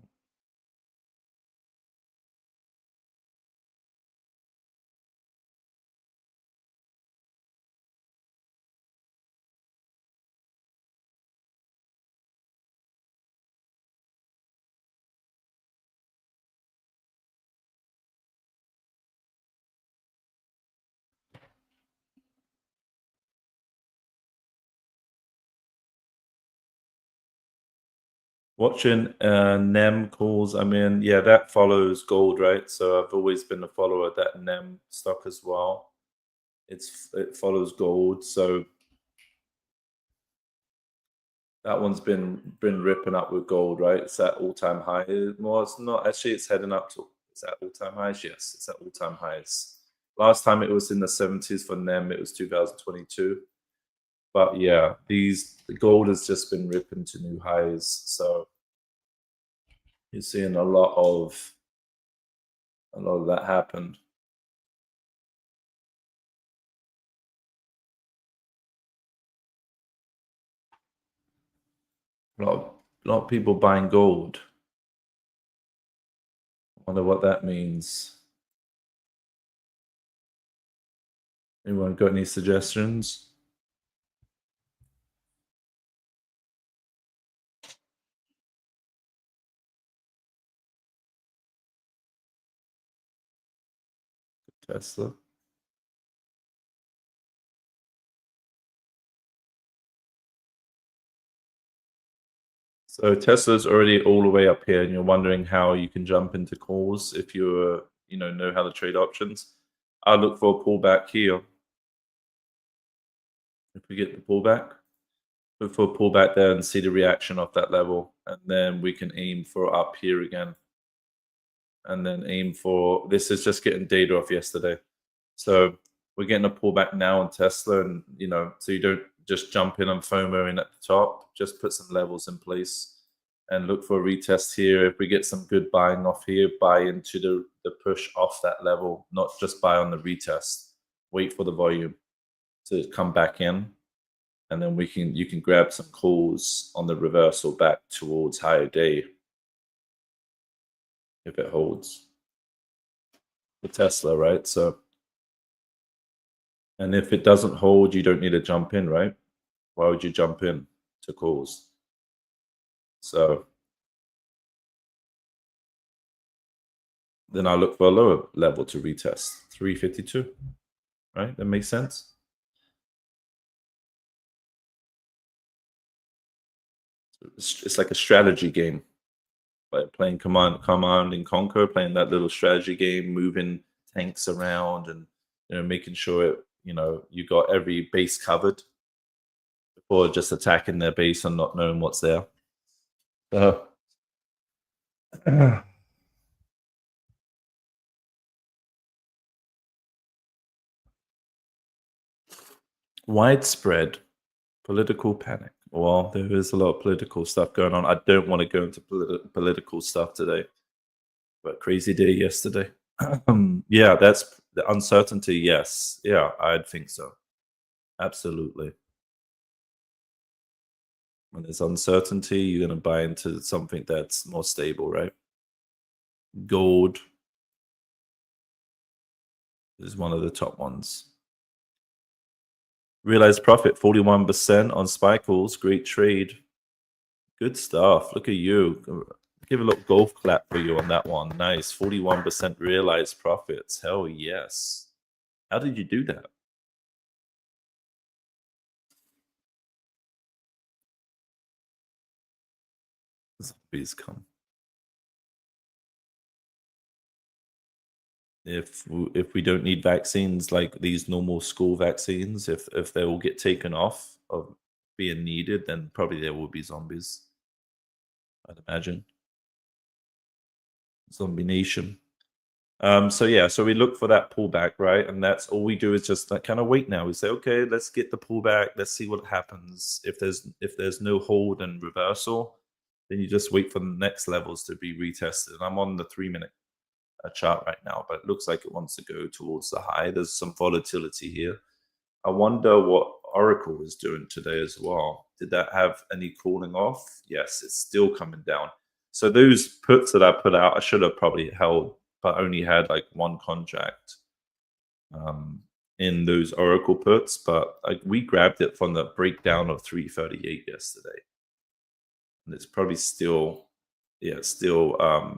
Watching NEM calls. I mean, yeah, that follows gold, right? So I've always been a follower of that NEM stock as well. It follows gold, so that one's been ripping up with gold, right? It's at all-time high. Well, it's not actually. It's heading up to. It's at all-time highs. Yes, it's at all-time highs. Last time it was in the 70s for NEM. It was 2022. But yeah, the gold has just been ripping to new highs. So you're seeing a lot of that happen. A lot of people buying gold. I wonder what that means. Anyone got any suggestions? Tesla. So Tesla's already all the way up here, and you're wondering how you can jump into calls if you know how to trade options. I look for a pullback here. If we get the pullback, look for a pullback there and see the reaction off that level, and then we can aim for up here again, and then aim for this is just getting data off yesterday. So we're getting a pullback now on Tesla, and so you don't just jump in on FOMO in at the top. Just put some levels in place and look for a retest here. If we get some good buying off here, buy into the push off that level, not just buy on the retest. Wait for the volume to come back in, and then you can grab some calls on the reversal back towards higher day if it holds. The Tesla, right? So, and if it doesn't hold, you don't need to jump in, right? Why would you jump in to calls? So then I look for a lower level to retest, 352, right? That makes sense. It's like a strategy game, like playing Command and Conquer, playing that little strategy game, moving tanks around, and making sure you got every base covered before just attacking their base and not knowing what's there. Widespread political panic. Well, there is a lot of political stuff going on. I don't want to go into political stuff today, but crazy day yesterday. Yeah, that's the uncertainty. Yes. Yeah, I'd think so. Absolutely. When there's uncertainty, you're going to buy into something that's more stable, right? Gold is one of the top ones. Realized profit 41% on SPY calls. Great trade. Good stuff. Look at you. Give a little golf clap for you on that one. Nice. 41% realized profits. Hell yes. How did you do that? Please come. If we don't need vaccines like these normal school vaccines, if they all get taken off of being needed, then probably there will be zombies. I'd imagine. Zombie nation. So yeah, so we look for that pullback, right? And that's all we do is just like kind of wait now. We say, okay, let's get the pullback. Let's see what happens. If there's no hold and reversal, then you just wait for the next levels to be retested. And I'm on the 3-minute chart right now, but it looks like it wants to go towards the high. There's some volatility here. I wonder what Oracle is doing today as well. Did that have any cooling off? Yes, it's still coming down. So those puts that I put out, I should have probably held, but only had like one contract in those Oracle puts. But we grabbed it from the breakdown of 338 yesterday, and it's probably still, yeah, it's still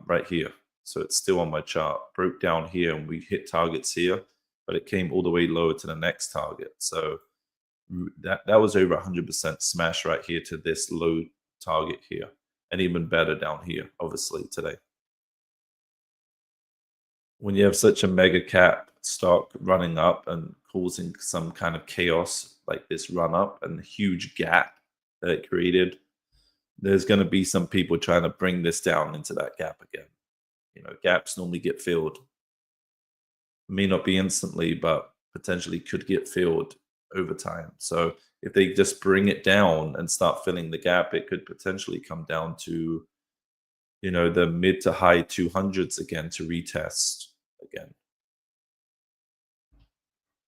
right here. So it's still on my chart. Broke down here, and we hit targets here, but it came all the way lower to the next target. So that was over 100% smash right here to this low target here, and even better down here, obviously today. When you have such a mega cap stock running up and causing some kind of chaos like this run up and huge gap that it created, there's going to be some people trying to bring this down into that gap again. You know, gaps normally get filled. May not be instantly, but potentially could get filled over time. So if they just bring it down and start filling the gap, it could potentially come down to, you know, the mid to high 200s again to retest again.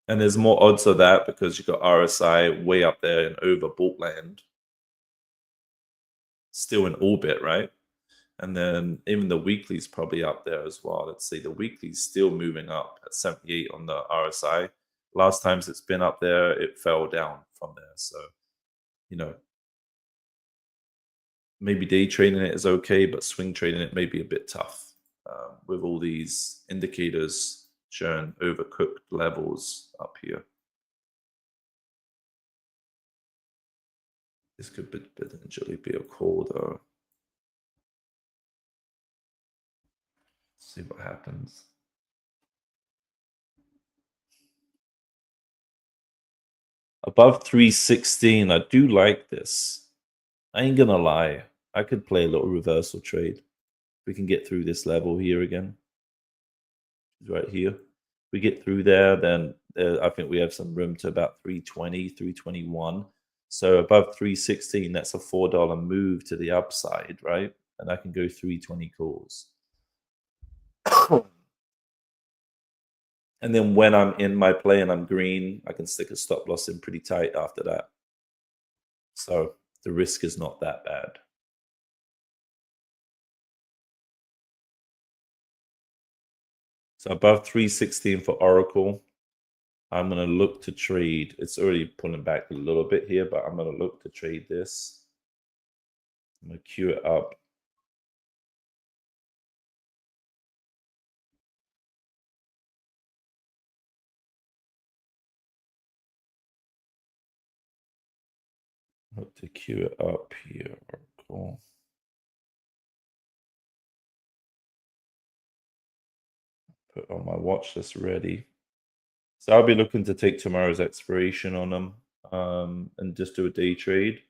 And there's more odds of that because you've got RSI way up there in overbought land, still in orbit, right? And then even the weekly's probably up there as well. Let's see, the weekly's still moving up at 78 on the RSI. Last times it's been up there, it fell down from there. So, you know, maybe day trading it is okay, but swing trading it may be a bit tough with all these indicators showing overcooked levels up here. This could potentially be a call though. See what happens. Above 316, I do like this. I ain't gonna lie. I could play a little reversal trade. We can get through this level here again. Right here. We get through there, then I think we have some room to about 320, 321. So above 316, that's a $4 move to the upside, right? And I can go 320 calls. And then when I'm in my play and I'm green, I can stick a stop loss in pretty tight after that. So the risk is not that bad. So above 316 for Oracle, I'm going to look to trade. It's already pulling back a little bit here, but I'm going to look to trade this. I'm going to queue it up. Look to queue it up here. Oracle. Put on my watch list ready. So I'll be looking to take tomorrow's expiration on them and just do a day trade.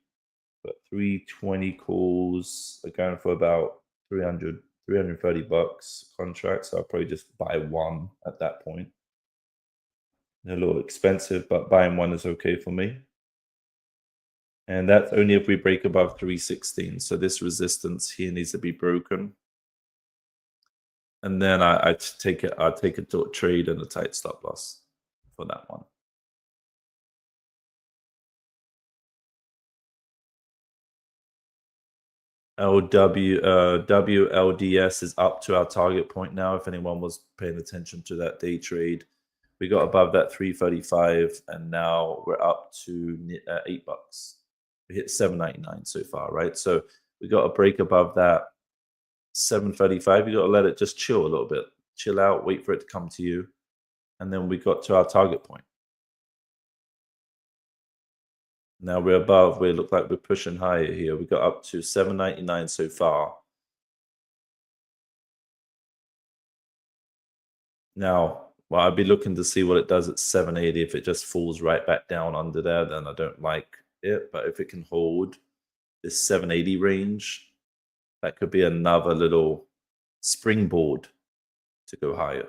But 320 calls are going for about 330 bucks contract. So I'll probably just buy one at that point. They're a little expensive, but buying one is okay for me. And that's only if we break above 316. So this resistance here needs to be broken. And then I take it. I take a trade and a tight stop loss for that one. WLDS is up to our target point now. If anyone was paying attention to that day trade, we got above that 335, and now we're up to $8. We hit 7.99 so far, right? So we got a break above that 7.35. You got to let it just chill a little bit, chill out, wait for it to come to you, and then we got to our target point. Now we're above. We look like we're pushing higher here. We got up to 7.99 so far. Now, well, I'd be looking to see what it does at 780. If it just falls right back down under there, then I don't like it. But if it can hold this 780 range, that could be another little springboard to go higher.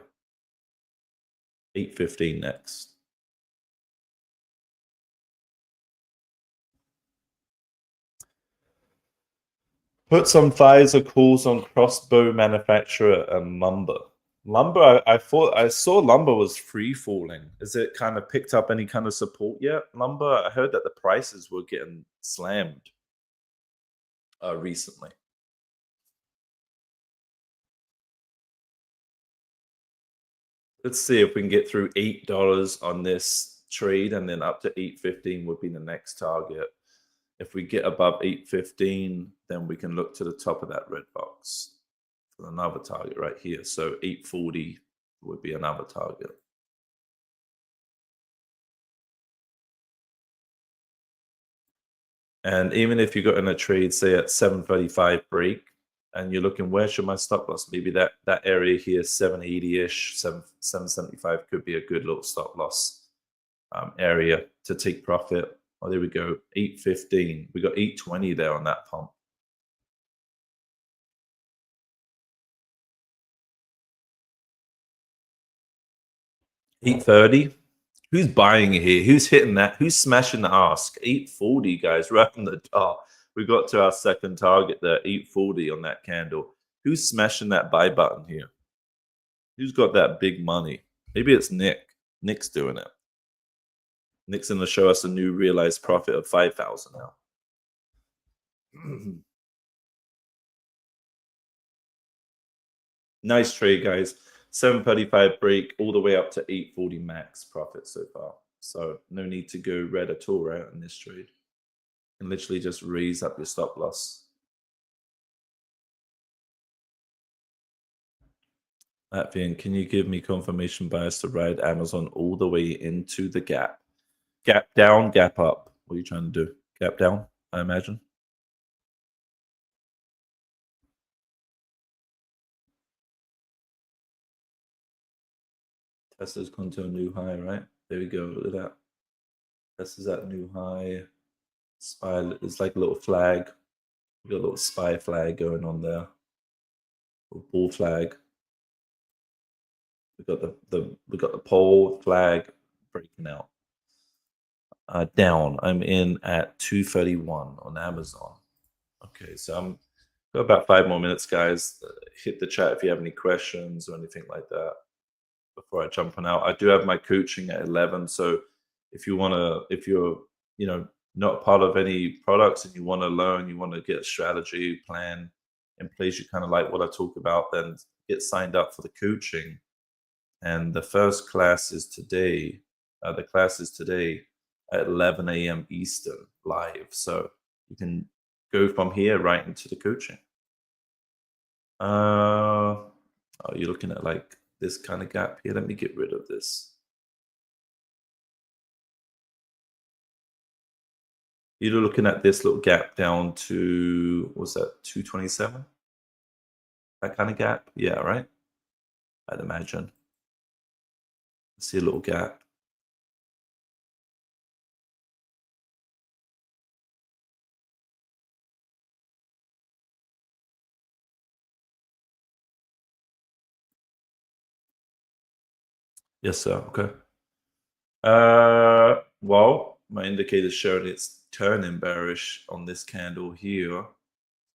815 next. Put some thighs or calls on crossbow manufacturer and lumber. Lumber, I thought I saw lumber was free falling. Is it kind of picked up any kind of support yet? Lumber, I heard that the prices were getting slammed recently. Let's see if we can get through $8 on this trade, and then up to 815 would be the next target. If we get above 815, then we can look to the top of that red box for another target right here. So 840 would be another target. And even if you got in a trade, say at 735 break, and you're looking, where should my stop loss? Maybe that area here, 780-ish, 775 could be a good little stop loss area to take profit. Oh, there we go, 815. We got 820 there on that pump. $830. Who's buying here? Who's hitting that? Who's smashing the ask? 840, guys, right on the dot. We got to our second target there, 840 on that candle. Who's smashing that buy button here? Who's got that big money? Maybe it's Nick. Nick's doing it. Nick's going to show us a new realized profit of 5,000 now. Nice trade, guys. 735 break all the way up to 840 max profit so far. So no need to go red at all, right, in this trade. You can literally just raise up your stop loss. Latvian, can you give me confirmation bias to ride Amazon all the way into the gap? Gap down, gap up. What are you trying to do? Gap down, I imagine. Tesla's gone to a new high, right? There we go. Look at that. Tesla's at new high. Spy, it's like a little flag. We got a little spy flag going on there. A bull flag. We got the pole flag breaking out. Down. I'm in at 231 on Amazon. Okay, so I'm got about 5 more minutes, guys. Hit the chat if you have any questions or anything like that before I jump on out. I do have my coaching at 11, so if you're not part of any products and you want to learn, you want to get a strategy plan in place, you kind of like what I talk about, then get signed up for the coaching. And the first class is today. The class is today at 11 a.m. Eastern live. So you can go from here right into the coaching. Oh, you're looking at like this kind of gap here. Let me get rid of this. You're looking at this little gap down to, what's that, 227? That kind of gap? Yeah, right? I'd imagine. See a little gap. Yes, sir. Okay. Well, my indicator's showing it's turning bearish on this candle here,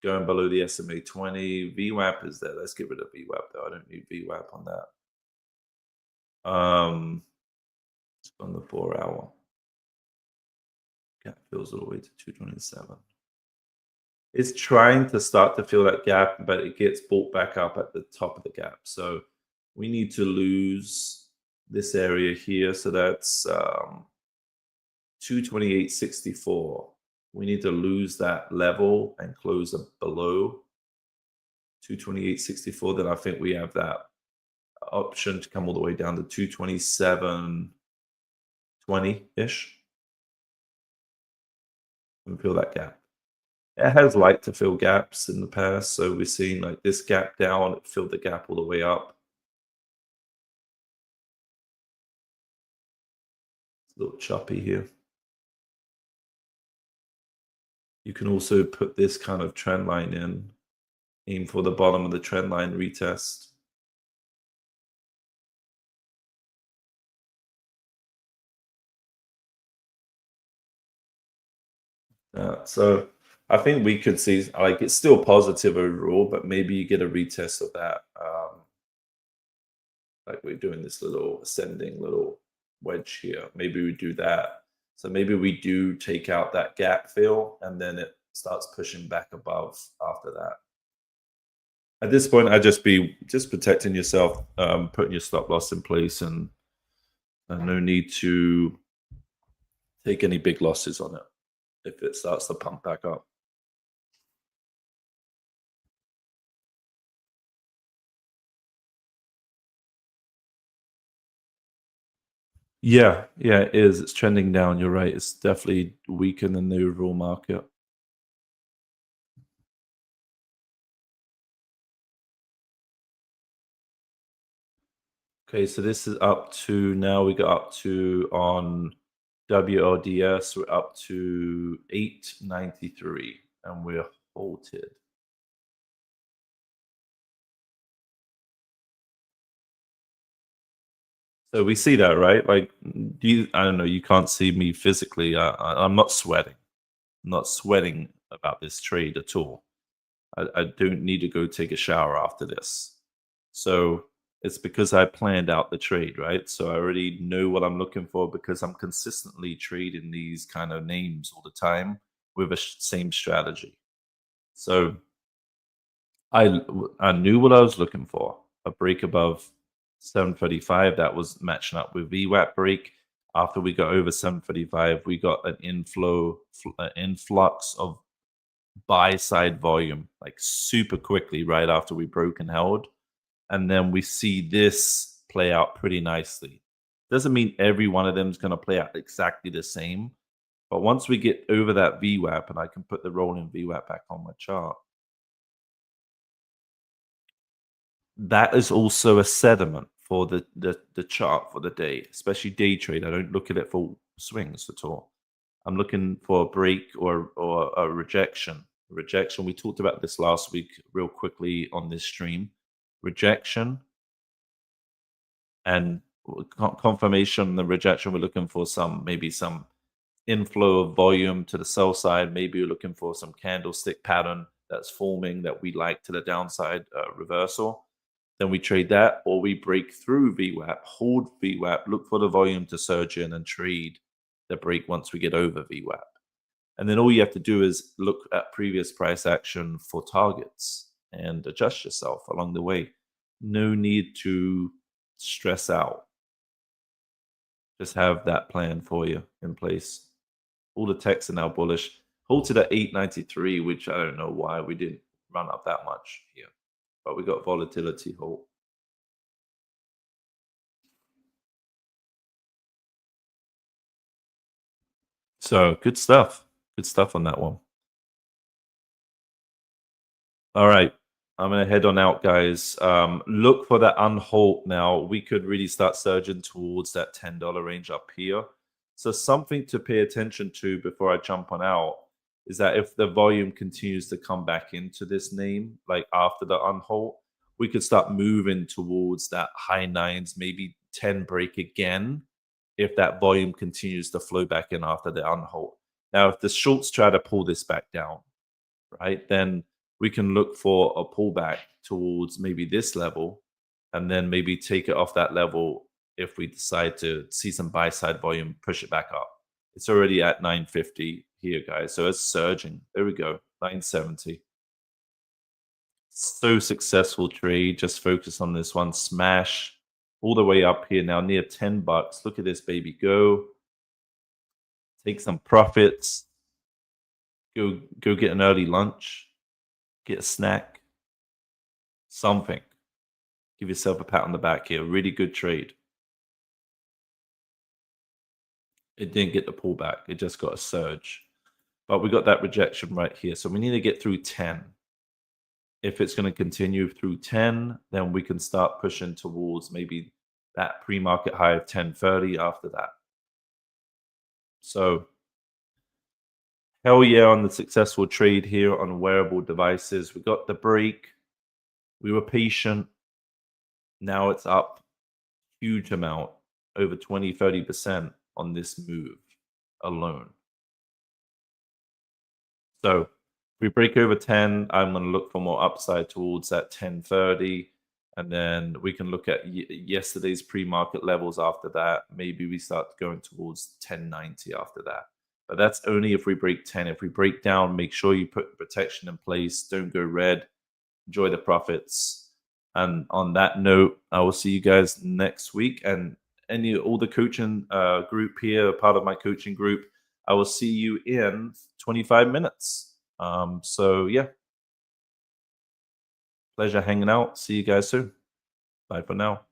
going below the SMA 20. VWAP is there. Let's get rid of VWAP though. I don't need VWAP on that. It's on the 4-hour. Gap fills all the way to 227. It's trying to start to fill that gap, but it gets bought back up at the top of the gap. So we need to lose this area here. So that's 228.64. We need to lose that level and close below 228.64. Then I think we have that option to come all the way down to 227.20-ish and fill that gap. It has liked to fill gaps in the past. So we're seeing like this gap down, it filled the gap all the way up. a little choppy here. You can also put this kind of trend line in, aim for the bottom of the trend line, retest. So I think we could see, like, it's still positive overall, but maybe you get a retest of that. Like we're doing this little ascending little wedge here. Maybe we do that. So maybe we do take out that gap fill and then it starts pushing back above after that. At this point, I'd just be protecting yourself, putting your stop loss in place, and no need to take any big losses on it if it starts to pump back up. Yeah, yeah, it is. It's trending down. You're right. It's definitely weaker than the overall market. Okay, so this is up to now. We got up to on WLDS. We're up to 893, and we're halted. So we see that, right? Like, I don't know. You can't see me physically. I'm not sweating. I'm not sweating about this trade at all. I don't need to go take a shower after this. So it's because I planned out the trade, right? So I already know what I'm looking for because I'm consistently trading these kind of names all the time with a same strategy. So I knew what I was looking for. A break above 735 that was matching up with VWAP break. After we got over 735, we got an influx of buy side volume like super quickly right after we broke and held. And then we see this play out pretty nicely. Doesn't mean every one of them is going to play out exactly the same. But once we get over that VWAP, and I can put the rolling VWAP back on my chart, that is also a sediment for the chart for the day, especially day trade. I don't look at it for swings at all. I'm looking for a break or a rejection. Rejection. We talked about this last week real quickly on this stream. Rejection and confirmation. The rejection. We're looking for maybe some inflow of volume to the sell side. Maybe we're looking for some candlestick pattern that's forming that we like to the downside reversal. Then we trade that, or we break through VWAP, hold VWAP, look for the volume to surge in and trade the break once we get over VWAP. And then all you have to do is look at previous price action for targets and adjust yourself along the way. No need to stress out. Just have that plan for you in place. All the techs are now bullish. Halted at 893, which I don't know why we didn't run up that much here. But we got volatility halt. So good stuff. Good stuff on that one. All right. I'm gonna head on out, guys. Look for that unhalt now. We could really start surging towards that $10 range up here. So something to pay attention to before I jump on out is that if the volume continues to come back into this name, like after the unhalt, we could start moving towards that high nines, maybe 10 break again, if that volume continues to flow back in after the unhalt. Now, if the shorts try to pull this back down, right, then we can look for a pullback towards maybe this level and then maybe take it off that level if we decide to see some buy side volume, push it back up. It's already at 950 here, guys. So it's surging. There we go, 970. So successful trade. Just focus on this one. Smash all the way up here now, near $10. Look at this baby go. Take some profits. Go get an early lunch. Get a snack. Something. Give yourself a pat on the back here. Really good trade. It didn't get the pullback. It just got a surge. But we got that rejection right here. So we need to get through 10. If it's going to continue through 10, then we can start pushing towards maybe that pre-market high of 1030 after that. So hell yeah on the successful trade here on wearable devices. We got the break. We were patient. Now it's up huge amount, over 20-30% on this move alone. So if we break over 10, I'm going to look for more upside towards that 1030. And then we can look at yesterday's pre-market levels after that. Maybe we start going towards 1090 after that. But that's only if we break 10. If we break down, make sure you put protection in place. Don't go red. Enjoy the profits. And on that note, I will see you guys next week. And all the coaching group here, part of my coaching group, I will see you in 25 minutes. So yeah, pleasure hanging out. See you guys soon. Bye for now.